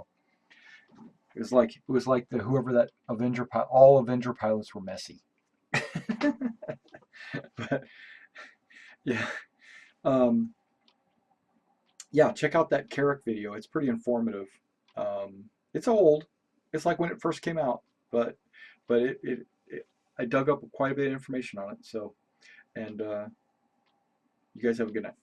was like whoever that Avenger pilot, all Avenger pilots were messy. But yeah. Yeah, check out that Carrick video. It's pretty informative. It's old, It's like when it first came out, but I dug up quite a bit of information on it. So, and you guys have a good night.